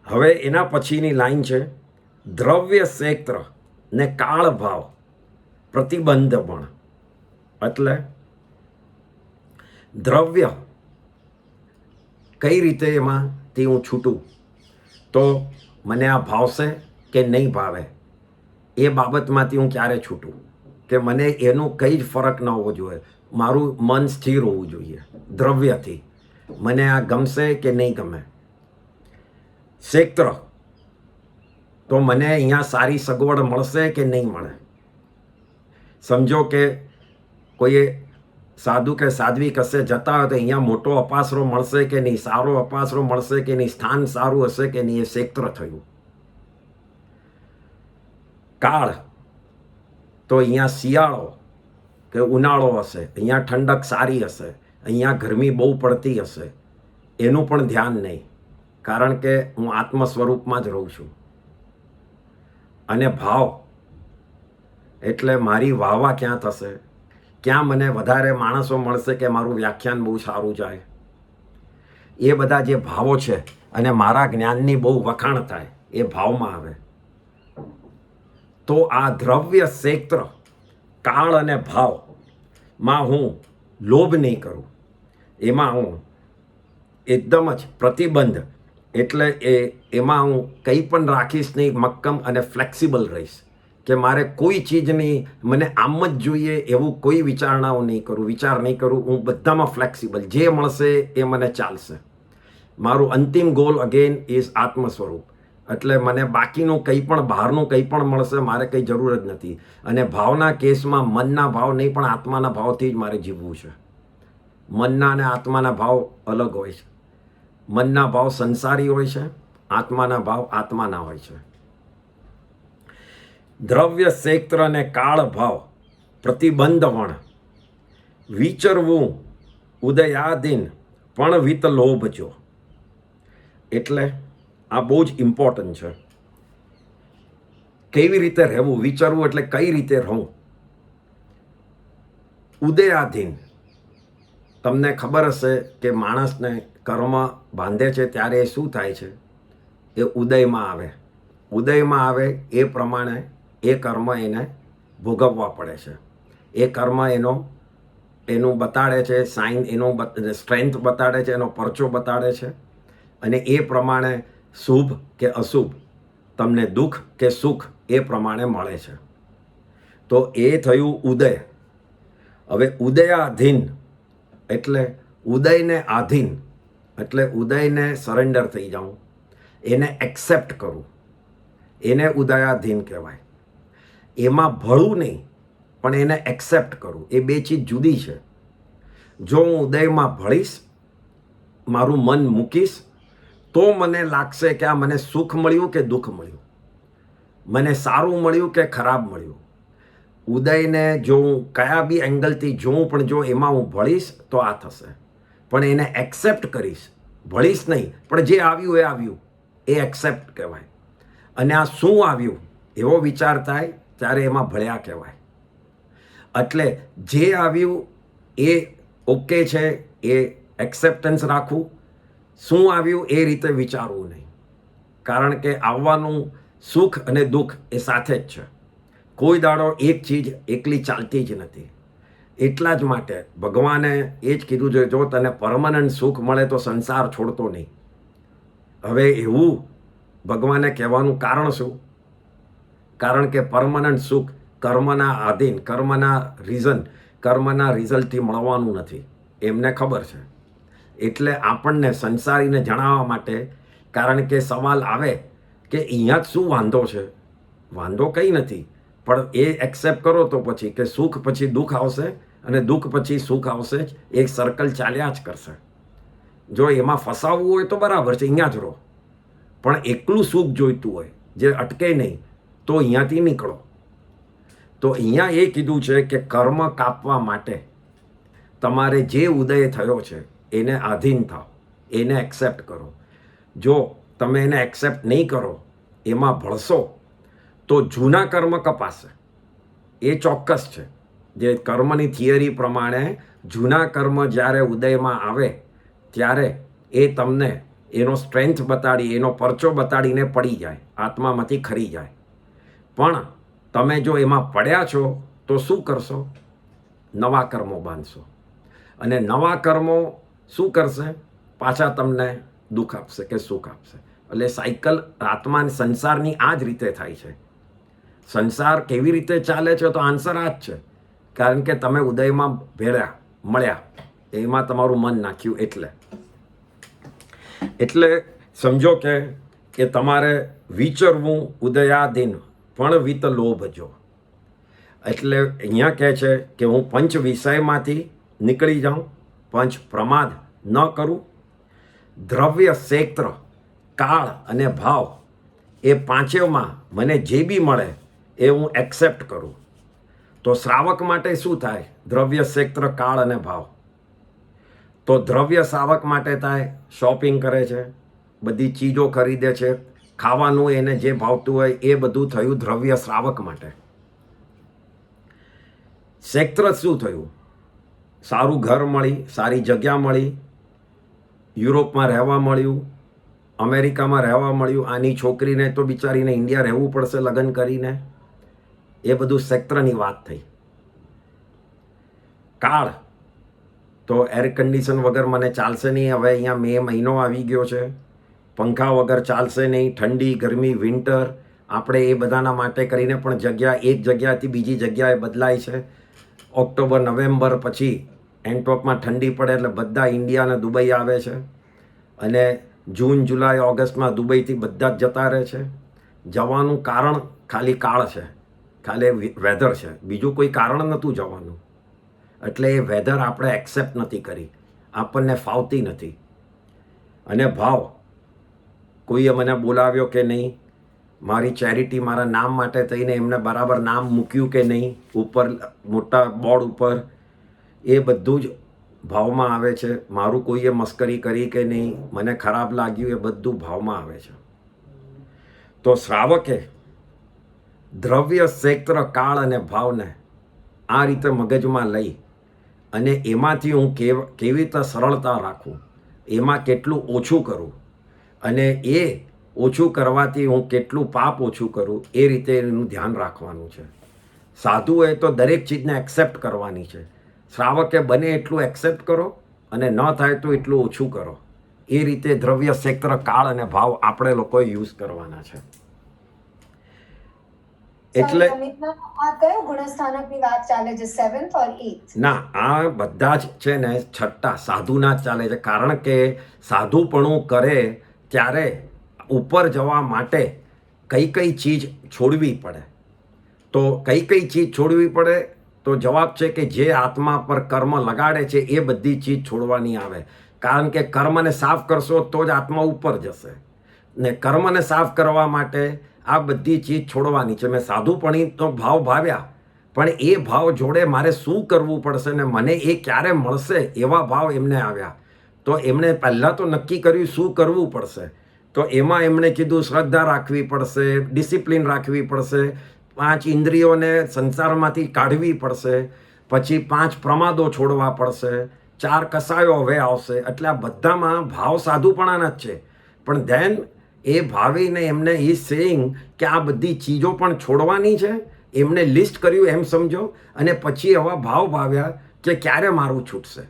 હવે એના પછીની લાઈન છે, દ્રવ્ય ક્ષેત્ર ને કાળ ભાવ પ્રતિબંધ પણ. એટલે દ્રવ્ય કઈ રીતે એમાંથી હું છૂટું, તો મને આ ભાવશે કે નહીં ભાવે, એ બાબતમાંથી હું ક્યારે છૂટું, કે મને એનું કંઈ જ ફરક ન હોવો જોઈએ, મારું મન સ્થિર હોવું જોઈએ દ્રવ્યથી. મને આ ગમશે કે નહીં ગમે. ક્ષેત્ર, તો મને અહીંયા સારી સગવડ મળશે કે નહીં મળે. સમજો કે કોઈએ સાધુ કે સાધ્વી કશે જતા હોય તો અહીંયા મોટો અપાસરો મળશે કે નહીં, સારો અપાસરો મળશે કે નહીં, સ્થાન સારું હશે કે નહીં, એ ક્ષેત્ર થયું. કાળ તો અહીંયા શિયાળો કે ઉનાળો હશે, અહીંયા ઠંડક સારી હશે, અહીંયા ગરમી બહુ પડતી હશે, એનું પણ ધ્યાન નહીં, કારણ કે હું આત્મ સ્વરૂપમાં જ રહું છું. અને ભાવ એટલે મારી વાહવા ક્યાં થશે, ક્યાં મને વધારે માણસો મળશે કે મારું વ્યાખ્યાન બહુ સારું જાય, એ બધા જે ભાવો છે અને મારા જ્ઞાનની બહુ વખાણ થાય એ ભાવમાં આવે. તો આ દ્રવ્ય ક્ષેત્ર કાળ અને ભાવમાં હું લોભ નહીં કરું, એમાં હું એકદમ જ પ્રતિબંધ એટલે એમાં હું કંઈ પણ રાખીશ નહીં, મક્કમ અને ફ્લેક્સિબલ રહીશ કે મારે કોઈ ચીજની મને આમ જ જોઈએ એવું કોઈ વિચારણાઓ નહીં કરું, વિચાર નહીં કરું. હું બધામાં ફ્લેક્સિબલ, જે મળશે એ મને ચાલશે. મારું અંતિમ ગોલ અગેન ઇઝ આત્મ સ્વરૂપ. એટલે મને બાકીનું કંઈ પણ બહારનું કંઈ પણ મળશે મારે કંઈ જરૂર જ નથી. અને ભાવના કેસમાં મનના ભાવ નહીં પણ આત્માના ભાવથી જ મારે જીવવું છે. મનના અને આત્માના ભાવ અલગ હોય છે. મનના ભાવ સંસારી હોય છે, આત્માના ભાવ આત્માના હોય છે. દ્રવ્ય ક્ષેત્ર અને કાળ ભાવ પ્રતિબંધવણ વિચરવું ઉદયાદીન પણ વિત લોભ જો. એટલે આ બહુ જ ઇમ્પોર્ટન્ટ છે. કેવી રીતે રહેવું, વિચરવું એટલે કઈ રીતે રહું. ઉદયાધીન, તમને ખબર હશે કે માણસને કર્મ બાંધે છે ત્યારે એ શું થાય છે, એ ઉદયમાં આવે. ઉદયમાં આવે એ પ્રમાણે એ કર્મ એને ભોગવવા પડે છે. એ કર્મ એનું બતાડે છે, સાઇન એનો સ્ટ્રેન્થ બતાડે છે, એનો પરચો બતાડે છે. અને એ પ્રમાણે શુભ કે અશુભ, તમને દુઃખ કે સુખ એ પ્રમાણે મળે છે. તો એ થયું ઉદય. હવે ઉદયાધીન એટલે ઉદયને આધીન, એટલે ઉદયને સરેન્ડર થઈ જાઉં, એને એક્સેપ્ટ કરું, એને ઉદયાધીન કહેવાય. એમાં ભળું નહીં પણ એને એક્સેપ્ટ કરું. એ બે ચીજ જુદી છે. જો હું ઉદયમાં ભળીશ, મારું મન મૂકીશ, તો મને લાગશે કે આ મને સુખ મળ્યું કે દુઃખ મળ્યું, મને સારું મળ્યું કે ખરાબ મળ્યું. ઉદયને જો હું કયા બી એંગલથી જોઉં પણ જો એમાં હું ભળીશ તો આ થશે. પણ એને એક્સેપ્ટ કરીશ, ભળીશ નહીં પણ જે આવ્યું એ આવ્યું, એ એક્સેપ્ટ કહેવાય. અને આ શું આવ્યું એવો વિચાર થાય ત્યારે એમાં ભળ્યા કહેવાય. એટલે જે આવ્યું એ ઓકે છે, એ એક્સેપ્ટન્સ રાખવું. શું આવ્યું એ રીતે વિચારવું નહીં, કારણ કે આવવાનું સુખ અને દુઃખ એ સાથે જ છે. કોઈ દાડો એક ચીજ એકલી ચાલતી જ નથી. એટલા જ માટે ભગવાને એ જ કીધું છે, જો તને પરમનન્ટ સુખ મળે તો સંસાર છોડતો નહીં. હવે એવું ભગવાને કહેવાનું કારણ શું? કારણ કે પરમનન્ટ સુખ કર્મના આધીન, કર્મના રિઝલ્ટથી મળવાનું નથી, એમને ખબર છે. એટલે આપણને સંસારીને જણાવવા માટે, કારણ કે સવાલ આવે કે અહીંયા જ શું વાંધો છે, વાંધો કંઈ નથી, પણ એ એક્સેપ્ટ કરો તો પછી કે સુખ પછી દુઃખ આવશે અને દુઃખ પછી સુખ આવશે, એક સર્કલ ચાલ્યા જ કરશે. જો એમાં ફસાવવું હોય તો બરાબર છે, અહીંયા જ રહો. પણ એકલું સુખ જોઈતું હોય જે અટકે નહીં તો અહીંયાથી નીકળો. તો અહીંયા એ કીધું છે કે કર્મ કાપવા માટે તમારે જે ઉદય થયો છે એને આધીન થાઓ, એને એક્સેપ્ટ કરો. જો તમે એને એક્સેપ્ટ નહીં કરો, એમાં ભળશો તો જૂના કર્મ કપાશે, એ ચોક્કસ છે. જે કર્મની થિયરી પ્રમાણે જૂના કર્મ જ્યારે ઉદયમાં આવે ત્યારે એ તમને એનો સ્ટ્રેન્થ બતાડી, એનો પરચો બતાડીને પડી જાય, આત્મામાંથી ખરી જાય. પણ તમે જો એમાં પડ્યા છો તો શું કરશો? નવા કર્મો બાંધશો. અને નવા કર્મો શું કરશે? પાછા તમને દુઃખ આપશે કે સુખ આપશે. એટલે સાયકલ આત્મા સંસારની આ જ રીતે થાય છે. સંસાર કેવી રીતે ચાલે છે તો આન્સર આ જ છે, કારણ કે તમે ઉદયમાં મળ્યા, એમાં તમારું મન નાખ્યું. એટલે સમજો કે તમારે વિચરવું ઉદયાધીન પણ વિત લોભ જો. એટલે અહીંયા કહે છે કે હું પંચ વિષયમાંથી નીકળી જાઉં, પંચ પ્રમાદ ન કરું, દ્રવ્ય ક્ષેત્ર કાળ અને ભાવ એ પાંચેયમાં મને જે બી મળે એ હું એક્સેપ્ટ કરું. તો શ્રાવક માટે શું થાય? દ્રવ્ય ક્ષેત્ર કાળ અને ભાવ. તો દ્રવ્ય શ્રાવક માટે થાય, શોપિંગ કરે છે, બધી ચીજો ખરીદે છે, ખાવાનું એને જે ભાવતું હોય એ બધું થયું દ્રવ્ય શ્રાવક માટે. ક્ષેત્ર શું થયું? સારું ઘર મળી, સારી જગ્યા મળી, યુરોપમાં રહેવા મળ્યું, અમેરિકામાં રહેવા મળ્યું. આની છોકરીને તો બિચારીને ઇન્ડિયા રહેવું પડશે લગ્ન કરીને. એ બધું ક્ષેત્રની વાત થઈ. કાળ તો એર કન્ડિશન વગર મને ચાલશે નહીં. હવે અહીંયા મે મહિનો આવી ગયો છે, પંખા વગર ચાલશે નહીં. ઠંડી, ગરમી, વિન્ટર આપણે એ બધાના માટે કરીને પણ જગ્યા એક જગ્યાથી બીજી જગ્યાએ બદલાય છે. ઓક્ટોબર, નવેમ્બર પછી એન્ટોપમાં ઠંડી પડે એટલે બધા ઇન્ડિયા અને દુબઈ આવે છે, અને જૂન, જુલાઈ, ઓગસ્ટમાં દુબઈથી બધા જ જતા રહે છે. જવાનું કારણ ખાલી કાળ છે, ખાલી વેધર છે, બીજું કોઈ કારણ નહોતું જવાનું. એટલે એ વેધર આપણે એક્સેપ્ટ નથી કરી, આપણને ફાવતી નથી. અને ભાવ, કોઈએ મને બોલાવ્યો કે નહીં, મારી ચેરિટી મારા નામ માટે થઈને એમને બરાબર નામ મૂક્યું કે નહીં ઉપર મોટા બોર્ડ ઉપર, એ બધું જ ભાવમાં આવે છે. મારું કોઈએ મસ્કરી કરી કે નહીં, મને ખરાબ લાગ્યું, એ બધું ભાવમાં આવે છે. તો શ્રાવકે દ્રવ્ય ક્ષેત્ર કાળ અને ભાવને આ રીતે મગજમાં લઈ અને એમાંથી હું કેવી રીતે સરળતા રાખું, એમાં કેટલું ઓછું કરું, અને એ ઓછું કરવાથી હું કેટલું પાપ ઓછું કરું, એ રીતે એનું ધ્યાન રાખવાનું છે. સાધુ હોય તો દરેક ચીજને એક્સેપ્ટ કરવાની છે. શ્રાવકે બને એટલું એક્સેપ્ટ કરો અને ન થાય તો એટલું ઓછું કરો. એ રીતે દ્રવ્ય ક્ષેત્ર કાળ અને ભાવ આપણે લોકોએ યુઝ કરવાના છે. એટલે ના, આ બધા જ છે ને છઠ્ઠા સાધુના જ ચાલે છે. કારણ કે સાધુપણું કરે ત્યારે ઉપર જવા માટે કઈ કઈ ચીજ છોડવી પડે. તો કઈ કઈ ચીજ છોડવી પડે? તો જવાબ છે કે જે આત્મા પર કર્મ લગાડે છે એ બધી ચીજ છોડવાની આવે. કારણ કે કર્મને સાફ કરશો તો જ આત્મા ઉપર જશે, ને કર્મને સાફ કરવા માટે આ બધી ચીજ છોડવાની છે. મેં સાધુપણી તો ભાવ ભાવ્યા, પણ એ ભાવ જોડે મારે શું કરવું પડશે ને મને એ ક્યારે મળશે એવા ભાવ એમને આવ્યા. તો એમણે પહેલાં તો નક્કી કર્યું શું કરવું પડશે. તો એમાં એમણે કીધું શ્રદ્ધા રાખવી પડશે, ડિસિપ્લિન રાખવી પડશે, 5 ઇન્દ્રિયોને સંસારમાંથી કાઢવી પડશે, પછી 5 પ્રમાદો છોડવા પડશે, 4 કસાયો હવે આવશે. એટલે આ બધામાં ભાવ સાધુપણાના જ છે. પણ ધેન એ ભાવીને એમને એ સેઇંગ કે આ બધી ચીજો પણ છોડવાની છે, એમને લિસ્ટ કર્યું એમ સમજો. અને પછી એવા ભાવ ભાવ્યા કે ક્યારે મારું છૂટશે.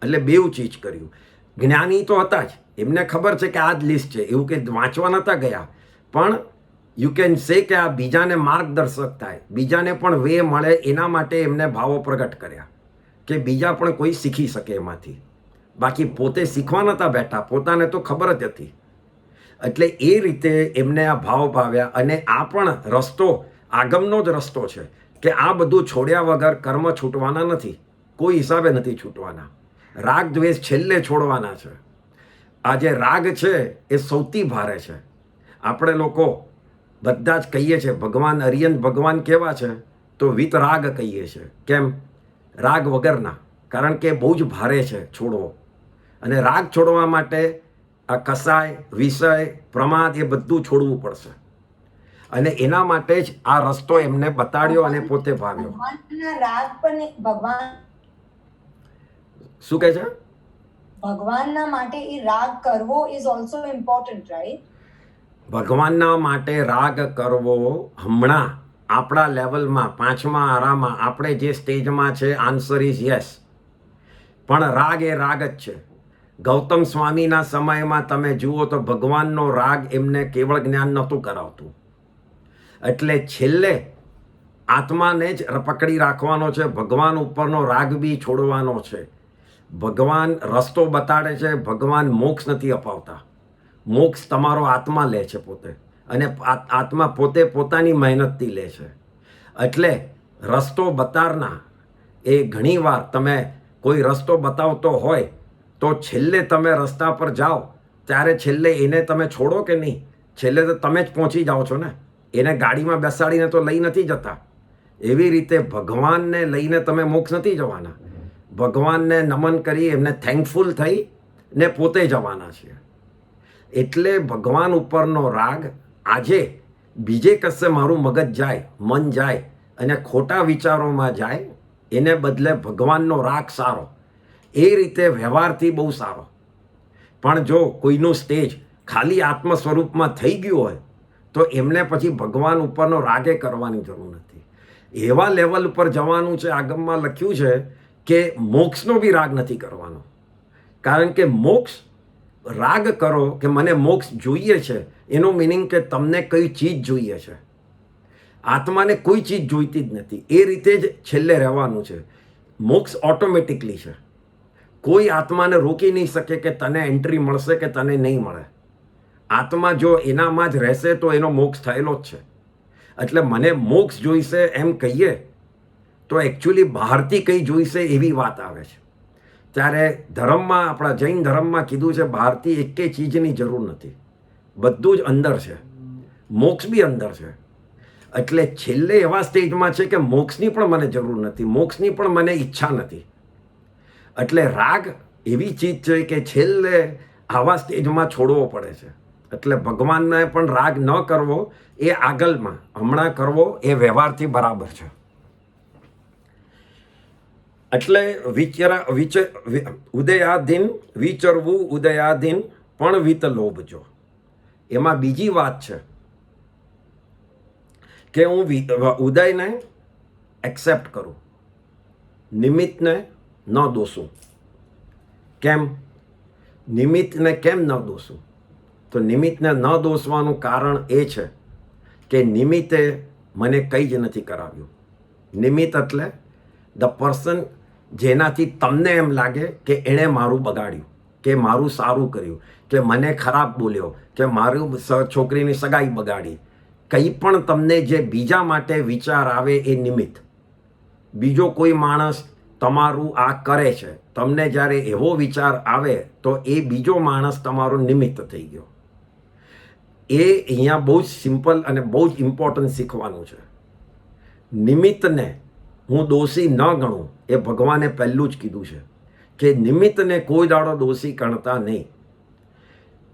એટલે બેઉ ચીજ કર્યું. જ્ઞાની તો હતા જ, એમને ખબર છે કે આ જ લિસ્ટ છે, એવું કે વાંચવા નહોતા ગયા. પણ યુ કેન સે કે આ બીજાને માર્ગદર્શક થાય, બીજાને પણ વે મળે, એના માટે એમને ભાવો પ્રગટ કર્યા કે બીજા પણ કોઈ શીખી શકે એમાંથી. બાકી પોતે શીખવા નહોતા બેઠા, પોતાને તો ખબર જ હતી. એટલે એ રીતે એમને આ ભાવ ભાવ્યા. અને આ પણ રસ્તો આગમનો જ રસ્તો છે કે આ બધું છોડ્યા વગર કર્મ છૂટવાના નથી, કોઈ હિસાબે નથી છૂટવાના. રાગ દ્વેષ છેલ્લે છોડવાના છે. આ જે રાગ છે એ સૌથી ભારે છે. આપણે લોકો બધા જ કહીએ છીએ ભગવાન અરિયંત ભગવાન કેવા છે? તો વિત રાગ કહીએ છીએ. કેમ? રાગ વગરના. કારણ કે બહુ જ ભારે છે છોડવો. અને રાગ છોડવા માટે આ કસાય, વિષય, પ્રમાદ એ બધું છોડવું પડશે. અને એના માટે જ આ રસ્તો એમને બતાડ્યો અને પોતે ભાવ્યો. શું કહે છે? ભગવાનના માટે એ રાગ કરવો ઇઝ ઓલ્સો ઇમ્પોર્ટન્ટ, રાઈટ? ભગવાનના માટે રાગ કરવો હમણાં આપણા લેવલમાં 5મા આરામાં આપણે જે સ્ટેજમાં છે, આન્સર ઇઝ યસ. પણ રાગ એ રાગ જ છે. ગૌતમ સ્વામીના સમયમાં તમે જુઓ તો ભગવાનનો રાગ એમને કેવળ જ્ઞાન નહોતું કરાવતું. એટલે છેલ્લે આત્માને જ પકડી રાખવાનો છે, ભગવાન ઉપરનો રાગ બી છોડવાનો છે. ભગવાન રસ્તો બતાડે છે, ભગવાન મોક્ષ નથી અપાવતા. મોક્ષ તમારો આત્મા લે છે પોતે, અને આત્મા પોતે પોતાની મહેનતથી લે છે. એટલે રસ્તો બતાડના એ ઘણીવાર તમે કોઈ રસ્તો બતાવતો હોય તો છેલ્લે તમે રસ્તા પર જાઓ ત્યારે છેલ્લે એને તમે છોડો કે નહીં? છેલ્લે તો તમે જ પહોંચી જાઓ છો ને. એને ગાડીમાં બેસાડીને તો લઈ નથી જતા. એવી રીતે ભગવાનને લઈને તમે મોક્ષ નથી જવાના. ભગવાનને નમન કરી એમને થેન્કફુલ થઈ ને પોતે જવાના છીએ. એટલે ભગવાન ઉપરનો રાગ આજે બીજે કશે મારું મગજ જાય, મન જાય અને ખોટા વિચારોમાં જાય, એને બદલે ભગવાનનો રાગ સારો. એ રીતે વ્યવહારથી બહુ સારો. પણ જો કોઈનું સ્ટેજ ખાલી આત્મ સ્વરૂપમાં થઈ ગયું હોય તો એમને પછી ભગવાન ઉપરનો રાગે કરવાની જરૂર નથી. એવા લેવલ ઉપર જવાનું છે. આગમમાં લખ્યું છે કે મોક્ષનો બી રાગ નથી કરવાનો. કારણ કે મોક્ષ રાગ કરો કે મને મોક્ષ જોઈએ છે, એનો મિનિંગ કે તમને કઈ ચીજ જોઈએ છે. આત્માને કોઈ ચીજ જોઈતી જ નથી. એ રીતે જ છેલ્લે રહેવાનું છે. મોક્ષ ઓટોમેટિકલી છે. કોઈ આત્માને રોકી નહીં શકે કે તને એન્ટ્રી મળશે કે તને નહીં મળે. આત્મા જો એનામાં જ રહેશે તો એનો મોક્ષ થયેલો જ છે. એટલે મને મોક્ષ જોઈશે એમ કહીએ તો એકચ્યુઅલી બહારથી કંઈ જોઈશે એવી વાત આવે છે. ત્યારે ધર્મમાં, આપણા જૈન ધર્મમાં કીધું છે બહારથી એકેય ચીજની જરૂર નથી, બધું જ અંદર છે. મોક્ષ બી અંદર છે. એટલે છેલ્લે એવા સ્ટેજમાં છે કે મોક્ષની પણ મને જરૂર નથી, મોક્ષની પણ મને ઈચ્છા નથી. એટલે રાગ એવી ચીજ છે કે છેલ્લે આવા સ્ટેજમાં છોડવો પડે છે. એટલે ભગવાનને પણ રાગ ન કરવો એ આગળમાં, હમણાં કરવો એ વ્યવહારથી બરાબર છે. એટલે ઉદયાધીન વિચરવું, ઉદયાધીન પણ વિત લોભજો. એમાં બીજી વાત છે કે હું ઉદયને એક્સેપ્ટ કરું, નિમિત્તને ન દોષું. કેમ? નિમિત્તને કેમ ન દોષું? તો નિમિત્તને ન દોષવાનું કારણ એ છે કે નિમિત્તે મને કંઈ જ નથી કરાવ્યું. નિમિત્ત એટલે ધ પર્સન જેનાથી તમને એમ લાગે કે એણે મારું બગાડ્યું, કે મારું સારું કર્યું, કે મને ખરાબ બોલ્યો, કે મારું છોકરીની સગાઈ બગાડી. કંઈ પણ તમને જે બીજા માટે વિચાર આવે એ નિમિત્ત. બીજો કોઈ માણસ તમારું આ કરે છે, તમને જ્યારે એવો વિચાર આવે તો એ બીજો માણસ તમારો નિમિત્ત થઈ ગયો. એ અહીંયા બહુ જ સિમ્પલ અને બહુ જ ઇમ્પોર્ટન્ટ શીખવાનું છે. નિમિત્તને હું દોષી ન ગણું એ ભગવાને પહેલું જ કીધું છે કે નિમિત્તને કોઈ દાડો દોષી ગણતા નહીં.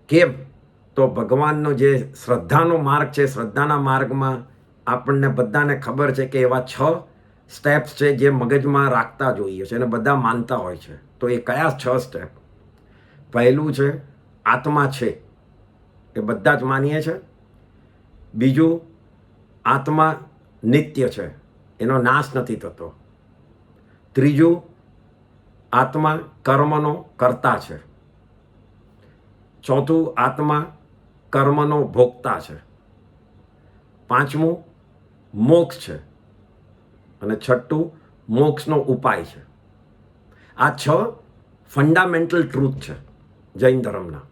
કેમ? તો ભગવાનનો જે શ્રદ્ધાનો માર્ગ છે, શ્રદ્ધાના માર્ગમાં આપણને બધાને ખબર છે કે એવા 6 સ્ટેપ્સ છે જે મગજમાં રાખતા જોઈએ છે અને બધા માનતા હોય છે. તો એ કયા 6 સ્ટેપ? પહેલું છે આત્મા છે, એ બધા જ માનીએ છે. બીજું, આત્મા નિત્ય છે, એનો નાશ નથી થતો. ત્રીજું, આત્મા કર્મનો કર્તા છે. ચોથું, આત્મા કર્મનો ભોગતા છે. પાંચમું, મોક્ષ છે. અને છઠ્ઠું, મોક્ષનો ઉપાય છે. આ 6 ફંડામેન્ટલ ટ્રુથ છે જૈન ધર્મના.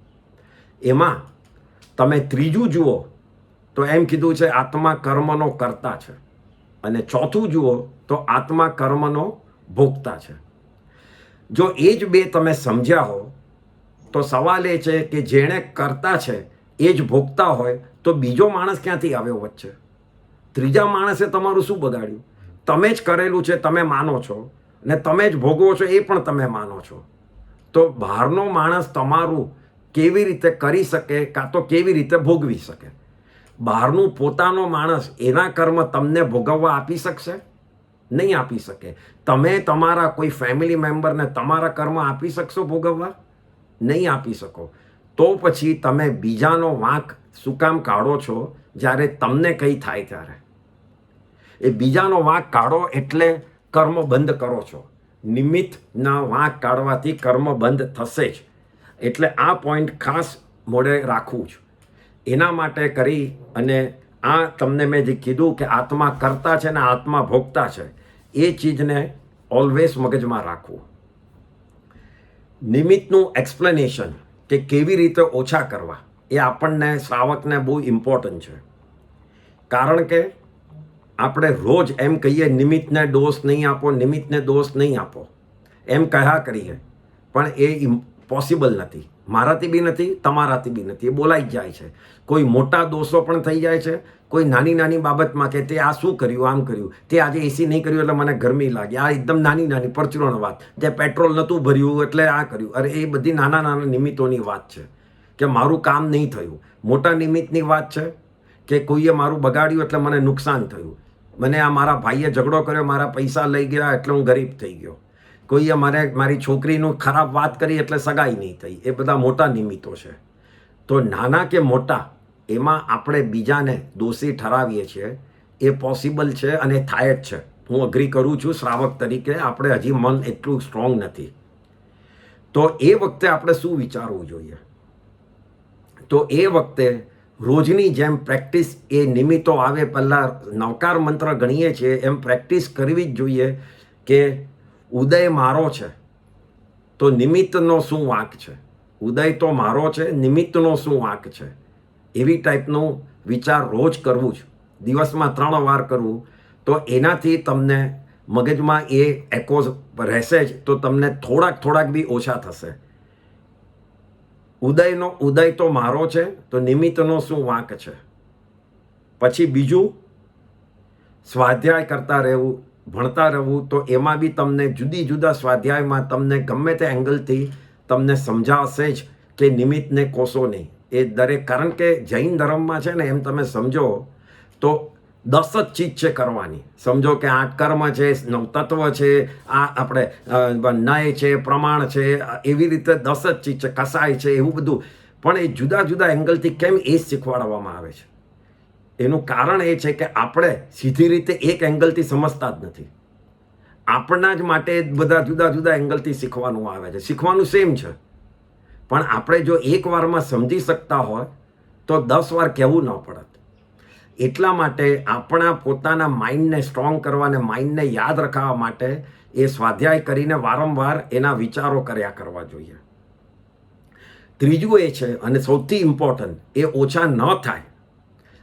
એમાં તમે ત્રીજું જુઓ તો એમ કીધું છે આત્મા કર્મનો કર્તા છે, અને ચોથું જુઓ તો આત્મા કર્મનો ભોગતા છે. જો એ જ બે તમે સમજ્યા હો તો સવાલ એ છે કે જેણે કરતા છે એ જ ભોગતા હોય તો બીજો માણસ ક્યાંથી આવ્યો વચ્ચે? ત્રીજા માણસે તમારું શું બગાડ્યું? તમે જ કરેલું છે, તમે માનો છો, ને તમે જ ભોગવો છો એ પણ તમે માનો છો. તો બહારનો માણસ તમારું કેવી રીતે કરી શકે કાં તો કેવી રીતે ભોગવી શકે? બહારનું પોતાનો માણસ એના કર્મ તમને ભોગવવા આપી શકશે? નહીં આપી શકે. તમે તમારા કોઈ ફેમિલી મેમ્બરને તમારા કર્મ આપી શકશો ભોગવવા? નહીં આપી શકો. તો પછી તમે બીજાનો વાંક શું કામ કાઢો છો જ્યારે તમને કંઈ થાય ત્યારે? એ બીજાનો વાંક કાઢો એટલે કર્મ બંધ કરો છો. નિમિત્તના વાંક કાઢવાથી કર્મ બંધ થશે જ. એટલે આ પોઈન્ટ ખાસ મોઢે રાખવું જ. એના માટે કરી અને આ તમને મેં જે કીધું કે આત્મા કરતા છે ને આત્મા ભોગતા છે, એ ચીજને ઓલવેઝ મગજમાં રાખવું. નિમિત્તનું એક્સપ્લેનેશન કે કેવી રીતે ઓછા કરવા એ આપણને શ્રાવકને બહુ ઇમ્પોર્ટન્ટ છે. કારણ કે આપણે રોજ એમ કહીએ નિમિત્તને દોષ નહીં આપો, નિમિત્તને દોષ નહીં આપો. એમ કહ્યા કરીએ, પણ એ પોસિબલ નથી. મારાથી બી નથી, તમારાથી બી નથી. એ બોલાઈ જ જાય છે. કોઈ મોટા દોષો પણ થઈ જાય છે. કોઈ નાની નાની બાબતમાં કે તે આ શું કર્યું, આમ કર્યું, તે આજે એસી નહીં કર્યું એટલે મને ગરમી લાગી, આ એકદમ નાની નાની પરચુરણ વાત, તે પેટ્રોલ નહોતું ભર્યું એટલે આ કર્યું. અરે એ બધી નાના નાના નિમિત્તોની વાત છે કે મારું કામ નહીં થયું. મોટા નિમિત્તની વાત છે કે કોઈએ મારું બગાડ્યું એટલે મને નુકસાન થયું. મને આ મારા ભાઈએ ઝઘડો કર્યો, મારા પૈસા લઈ ગયા એટલે હું ગરીબ થઈ ગયો. કોઈએ મારી છોકરીનું ખરાબ વાત કરી એટલે સગાઈ નહીં થઈ. એ બધા મોટા નિમિત્તો છે. તો નાના કે મોટા એમાં આપણે બીજાને દોષી ઠરાવીએ છીએ, એ પોસિબલ છે અને થાય જ છે. હું અગ્રી કરું છું શ્રાવક તરીકે. આપણે હજી મન એટલું સ્ટ્રોંગ નથી. તો એ વખતે આપણે શું વિચારવું જોઈએ? તો એ વખતે રોજની જેમ પ્રેક્ટિસ, એ નિમિત્તો આવે પહેલાં નવકાર મંત્ર ગણીએ છીએ એમ પ્રેક્ટિસ કરવી જ જોઈએ કે ઉદય મારો છે તો નિમિત્તનો શું વાંક છે, ઉદય તો મારો છે, નિમિત્તનો શું વાંક છે. એવી ટાઈપનું વિચાર રોજ કરવું જ, દિવસમાં 3 વાર કરવું. તો એનાથી તમને મગજમાં એ એકોઝ રહેશે જ, તો તમને થોડાક બી ઓછા થશે. ઉદય તો મારો છે તો નિમિત્તનો શું વાંક છે. પછી બીજું, સ્વાધ્યાય કરતા રહેવું, ભણતા રહેવું. તો એમાં બી તમને જુદા સ્વાધ્યાયમાં તમને ગમે તે એંગલથી તમને સમજાવશે જ કે નિમિત્તને કોસો નહીં. એ દરેક, કારણ કે જૈન ધર્મમાં છે ને, એમ તમે સમજો તો 10 જ ચીજ છે કરવાની. સમજો કે 8 કર્મ છે, 9 તત્વ છે, આ આપણે નય છે, પ્રમાણ છે, એવી રીતે 10 જ ચીજ છે, કસાય છે, એવું બધું. પણ એ જુદા એંગલથી કેમ એ જ શીખવાડવામાં આવે છે? એનું કારણ એ છે કે આપણે સીધી રીતે એક એંગલથી સમજતા જ નથી. આપણા જ માટે બધા જુદા એંગલથી શીખવાનું આવે છે. શીખવાનું સેમ છે, પણ આપણે જો એક વારમાં સમજી શકતા હોય તો 10 વાર કહેવું ન પડત. એટલા માટે આપણા પોતાના માઇન્ડને સ્ટ્રોંગ કરવા અને માઇન્ડને યાદ રખાવવા માટે એ સ્વાધ્યાય કરીને વારંવાર એના વિચારો કર્યા કરવા જોઈએ. ત્રીજું એ છે, અને સૌથી ઇમ્પોર્ટન્ટ, એ ઓછા ન થાય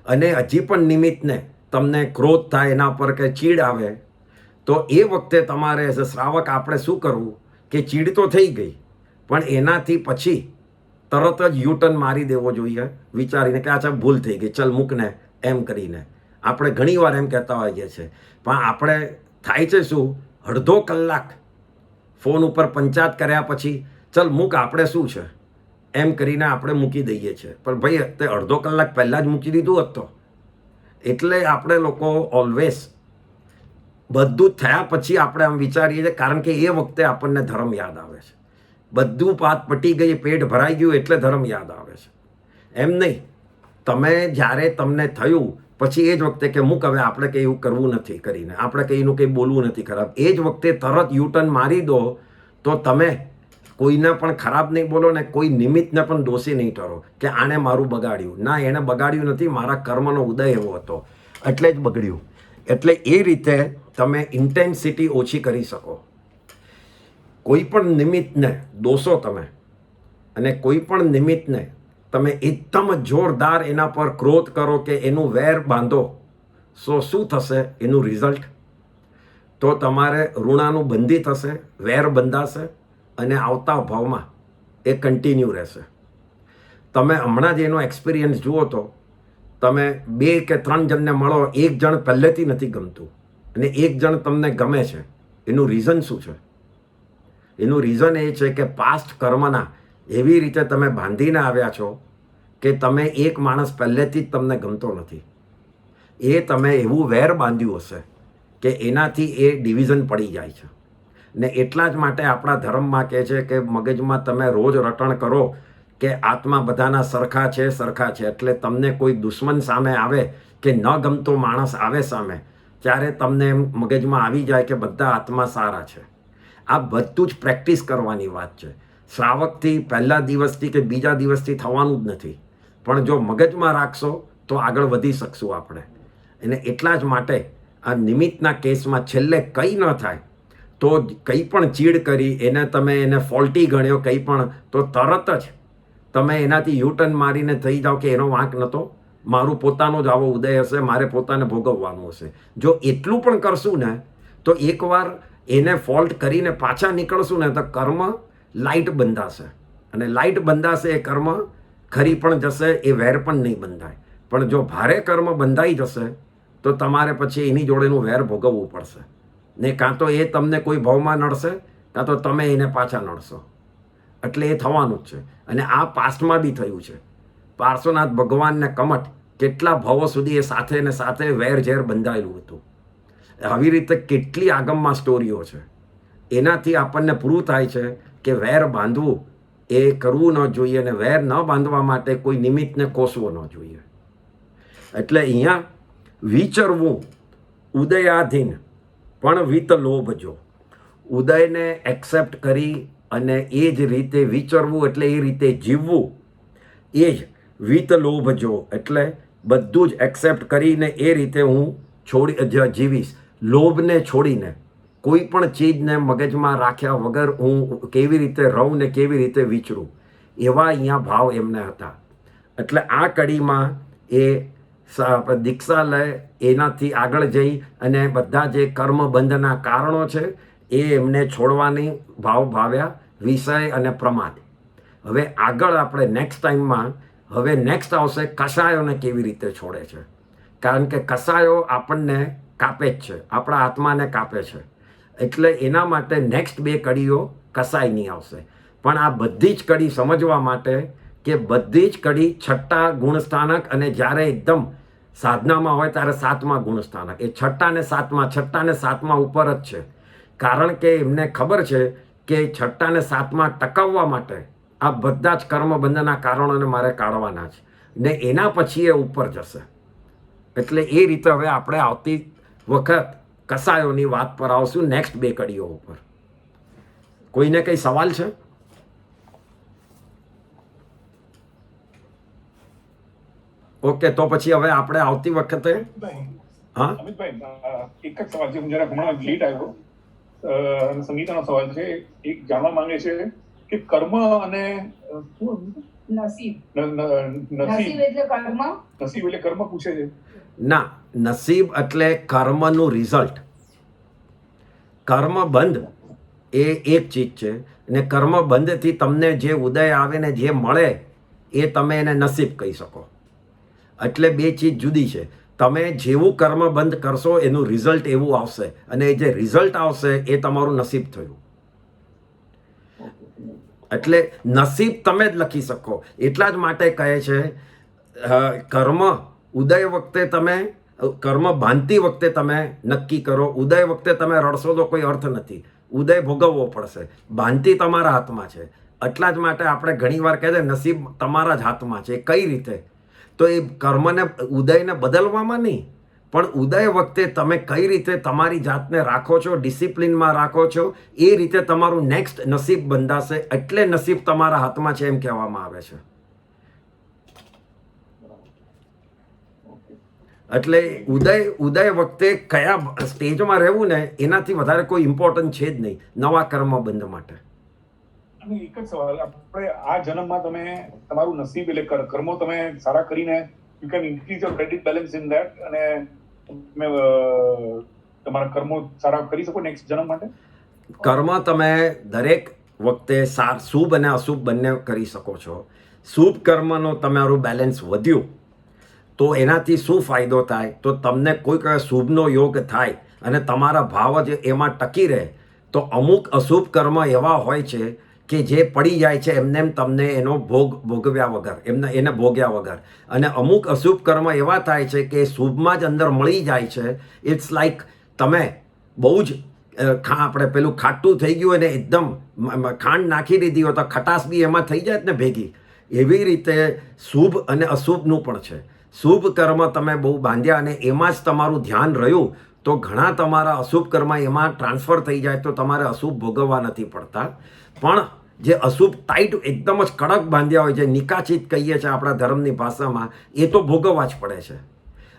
અને હજી પણ નિમિત્તને તમને ક્રોધ થાય, એના પર કે ચીડ આવે, તો એ વખતે તમારે એઝ અ શ્રાવક આપણે શું કરવું કે ચીડ તો થઈ ગઈ, પણ એનાથી પછી તરત જ યુટર્ન મારી દેવો જોઈએ વિચારીને કે અચ્છા ભૂલ થઈ ગઈ, ચલ મૂકને, એમ કરીને. આપણે ઘણીવાર એમ કહેતા હોઈએ છીએ, પણ આપણે થાય છે શું, અડધો કલાક ફોન ઉપર પંચાયત કર્યા પછી ચલ મૂક, આપણે શું છે એમ કરીને આપણે મૂકી દઈએ છીએ. પણ ભાઈ તે અડધો કલાક પહેલાં જ મૂકી દીધું હોત તો. એટલે આપણે લોકો ઓલવેઝ બધું થયા પછી આપણે આમ વિચારીએ છીએ, કારણ કે એ વખતે આપણને ધર્મ યાદ આવે છે. બધું પાત પટી ગઈ, પેટ ભરાઈ ગયું એટલે ધર્મ યાદ આવે છે. એમ નહીં, તમે જ્યારે તમને થયું પછી એ જ વખતે કે મૂક, હવે આપણે કંઈ એવું કરવું નથી કરીને, આપણે કંઈ એનું કંઈ બોલવું નથી ખરાબ, એ જ વખતે તરત યુટર્ન મારી દો, તો તમે કોઈને પણ ખરાબ નહીં બોલો ને કોઈ નિમિત્તને પણ દોષી નહીં ઠરો કે આણે મારું બગાડ્યું. ના, એણે બગાડ્યું નથી, મારા કર્મનો ઉદય એવો હતો એટલે જ બગડ્યું. એટલે એ રીતે તમે ઇન્ટેન્સિટી ઓછી કરી શકો. કોઈ પણ નિમિત્તને દોષો તમે, અને કોઈ પણ નિમિત્તને તમે એકદમ જોરદાર એના પર ક્રોધ કરો કે એનું વેર બાંધો, શું થશે એનું રિઝલ્ટ? તો તમારે ઋણાનું બંધી થશે, વેર બંધાશે, અને આવતા ભાવમાં એ કન્ટિન્યુ રહેશે. તમે હમણાં જ એનો એક્સપિરિયન્સ જુઓ તો તમે 2 કે 3 જણને મળો, 1 જણ પહેલેથી નથી ગમતું અને 1 જણ તમને ગમે છે. એનું રીઝન શું છે? એનું રીઝન એ છે કે પાસ્ટ કર્મના એવી રીતે તમે બાંધીને આવ્યા છો કે તમે એક માણસ પહેલેથી જ તમને ગમતો નથી. એ તમે એવું વેર બાંધ્યું હશે કે એનાથી એ ડિવિઝન પડી જાય છે. ને એટલા જ માટે આપણા ધર્મમાં કહે છે કે મગજમાં તમે રોજ રટણ કરો કે આત્મા બધાના સરખા છે. એટલે તમને કોઈ દુશ્મન સામે આવે કે ન ગમતો માણસ આવે સામે, ત્યારે તમને એમ મગજમાં આવી જાય કે બધા આત્મા સારા છે. આ બધું જ પ્રેક્ટિસ કરવાની વાત છે. શ્રાવકથી પહેલા દિવસથી કે બીજા દિવસથી થવાનું જ નથી, પણ જો મગજમાં રાખશો તો આગળ વધી શકશું આપણે. અને એટલા જ માટે આ નિમિત્તના કેસમાં છેલ્લે કંઈ ન થાય તો કંઈ પણ ચીડ કરી એને ફોલ્ટી ગણ્યો કંઈ પણ, તો તરત જ તમે એનાથી યુટર્ન મારીને થઈ જાઓ કે એનો વાંક નહોતો, મારું પોતાનો જ આવો ઉદય હશે, મારે પોતાને ભોગવવાનું હશે. જો એટલું પણ કરશું ને તો એકવાર એને ફોલ્ટ કરીને પાછા નીકળશું ને તો કર્મ લાઇટ બંધાશે, અને લાઇટ બંધાશે એ કર્મ ખરી પણ જશે, એ વેર પણ નહીં બંધાય. પણ જો ભારે કર્મ બંધાઈ જશે તો તમારે પછી એની જોડેનું વેર ભોગવવું પડશે ને, કાં તો એ તમને કોઈ ભાવમાં નડશે, કાં તો તમે એને પાછા નડશો. એટલે એ થવાનું જ છે. અને આ પાસ્ટમાં બી થયું છે. પાર્શ્વનાથ ભગવાનને કમઠ કેટલા ભાવો સુધી એ સાથે ને સાથે વેર ઝેર બંધાયેલું હતું. આવી રીતે કેટલી આગમમાં સ્ટોરીઓ છે. એનાથી આપણને પ્રૂવ થાય છે કે વેર બાંધવું એ કરવું ન જોઈએ, અને વેર ન બાંધવા માટે કોઈ નિમિત્તને કોસવો ન જોઈએ. એટલે અહીંયા વિચરવું ઉદયાધીન પણ વિત લોભજો. ઉદયને એક્સેપ્ટ કરી અને એ જ રીતે વિચરવું એટલે એ રીતે જીવવું, એ જ વિત લોભજો. એટલે બધું જ એક્સેપ્ટ કરીને એ રીતે હું જીવીશ. લોભને છોડીને કોઈ પણ ચીજને મગજમાં રાખ્યા વગર હું કેવી રીતે રહું ને કેવી રીતે વિચરું, એવા અહીંયા ભાવ એમને હતા. એટલે આ કડીમાં એ દીક્ષા લે, એનાથી આગળ જઈ અને બધા જે કર્મબંધના કારણો છે એ એમને છોડવાની ભાવ ભાવ્યા, વિષય અને પ્રમાદ. હવે આગળ આપણે નેક્સ્ટ ટાઈમમાં હવે નેક્સ્ટ આવશે કષાયોને કેવી રીતે છોડે છે. કારણ કે કષાયો આપણને કાપે જ છે, આપણા આત્માને કાપે છે. એટલે એના માટે નેક્સ્ટ 2 કડીઓ કસાયની આવશે. પણ આ બધી જ કડી સમજવા માટે કે બધી જ કડી 6ઠ્ઠા ગુણસ્થાનક, અને જ્યારે એકદમ સાધનામાં હોય ત્યારે 7મા ગુણસ્થાનક. એ 6ઠ્ઠા ને 7મા ઉપર જ છે. કારણ કે એમને ખબર છે કે 6ઠ્ઠા ને 7મા ટકાવવા માટે આ બધા જ કર્મબંધના કારણોને મારે કાઢવાના છે, ને એના પછી એ ઉપર જશે. એટલે એ રીતે હવે આપણે આવતી વખત કસાયોની વાત પર આવશું નેક્સ્ટ 2 કડીઓ ઉપર. કોઈને કંઈ સવાલ છે? ઓકે, તો પછી હવે આપણે આવતી વખતે હા અમિતભાઈ એક જ સવાલ છે. હું જરા હમણાં લેટ આવ્યો. સંગીતાનો સવાલ છે. એક જાણવા માંગે છે કે કર્મ અને નસીબ એટલે કર્મ પૂછે છે. ના, નસીબ એટલે કર્મનું રિઝલ્ટ. કર્મ બંધ એ એક ચીજ છે, અને કર્મ બંધથી તમને જે ઉદય આવે ને જે મળે એ તમે એને નસીબ કહી શકો. એટલે 2 ચીજ જુદી છે. તમે જેવું કર્મ બંધ કરશો એનું રિઝલ્ટ એવું આવશે, અને એ જે રિઝલ્ટ આવશે એ તમારું નસીબ થયું. એટલે નસીબ તમે જ લખી શકો. એટલા જ માટે કહે છે કર્મ ઉદય વખતે તમે કર્મ બાંધતી વખતે તમે નક્કી કરો. ઉદય વખતે તમે રડશો તો કોઈ અર્થ નથી. ઉદય ભોગવવો પડશે. બાંધતી તમારા હાથમાં છે. એટલા જ માટે આપણે ઘણીવાર કહે છે નસીબ તમારા જ હાથમાં છે. કઈ રીતે? તો એ કર્મને ઉદયને બદલવામાં નહીં, પણ ઉદય વખતે તમે કઈ રીતે તમારી જાતને રાખો છો, ડિસિપ્લિનમાં રાખો છો, એ રીતે તમારું નેક્સ્ટ નસીબ બંધાશે. એટલે નસીબ તમારા હાથમાં છે એમ કહેવામાં આવે છે. એટલે ઉદય વખતે કયા સ્ટેજમાં રહેવું ને એનાથી વધારે કોઈ ઇમ્પોર્ટન્ટ છે જ નહીં નવા કર્મબંધ માટે. અને એક જ સવાલ, આપણે આ જન્મમાં તમે તમારું નસીબ એટલે કર્મો તમે સારા કરીને you can increase your credit balance in that, અને તમે તમારા કર્મો સારા કરી શકો નેક્સ્ટ જન્મ માટે. કર્મ તમે દરેક વખતે શુભ અને અશુભ બંને કરી શકો છો. શુભ કર્મનો તમારું બેલેન્સ વધ્યું તો એનાથી શું ફાયદો થાય? તો તમને કોઈ શુભનો યોગ થાય અને તમારા ભાવ જ એમાં ટકી રહે. તો અમુક અશુભ કર્મ એવા હોય છે કે જે પડી જાય છે એમને તમને એનો ભોગવ્યા વગર, એને ભોગ્યા વગર. અને અમુક અશુભ કર્મ એવા થાય છે કે શુભમાં જ અંદર મળી જાય છે. ઇટ્સ લાઈક તમે બહુ જ આપણે પેલું ખાટું થઈ ગયું અને એકદમ ખાંડ નાખી દીધી હોય તો ખટાશ બી એમાં થઈ જાય ને ભેગી. એવી રીતે શુભ અને અશુભનું પણ છે. શુભ કર્મ તમે બહુ બાંધ્યા અને એમાં જ તમારું ધ્યાન રહ્યું તો ઘણા તમારા અશુભ કર્મ એમાં ટ્રાન્સફર થઈ જાય તો તમારે અશુભ ભોગવવા નથી પડતા. પણ જે અશુભ ટાઈટ એકદમ જ કડક બાંધ્યા હોય, જે નિકાચિત કહીએ છીએ આપણા ધર્મની ભાષામાં, એ તો ભોગવવા જ પડે છે.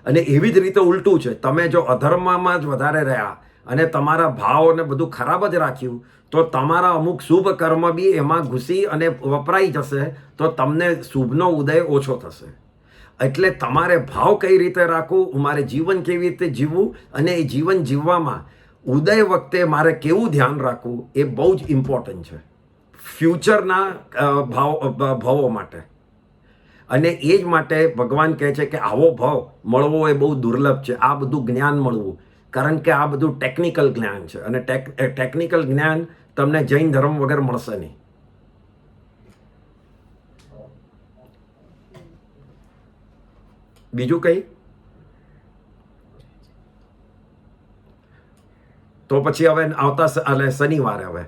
અને એવી જ રીતે ઉલટું છે. તમે જો અધર્મમાં જ વધારે રહ્યા અને તમારા ભાવને બધું ખરાબ જ રાખ્યું તો તમારા અમુક શુભ કર્મ બી એમાં ઘૂસી અને વપરાઈ જશે, તો તમને શુભનો ઉદય ઓછો થશે. એટલે તમારે ભાવ કઈ રીતે રાખવું, મારે જીવન કેવી રીતે જીવવું, અને એ જીવન જીવવામાં ઉદય વખતે મારે કેવું ધ્યાન રાખવું એ બહુ જ ઇમ્પોર્ટન્ટ છે ફ્યુચરના ભાવો માટે. અને એ જ માટે ભગવાન કહે છે કે આવો ભાવ મળવો એ બહુ દુર્લભ છે, આ બધું જ્ઞાન મળવું, કારણ કે આ બધું ટેકનિકલ જ્ઞાન છે અને ટેકનિકલ જ્ઞાન તમને જૈન ધર્મ વગર મળશે નહીં. બીજું કંઈ? તો પછી હવે આવતા શનિવારે હવે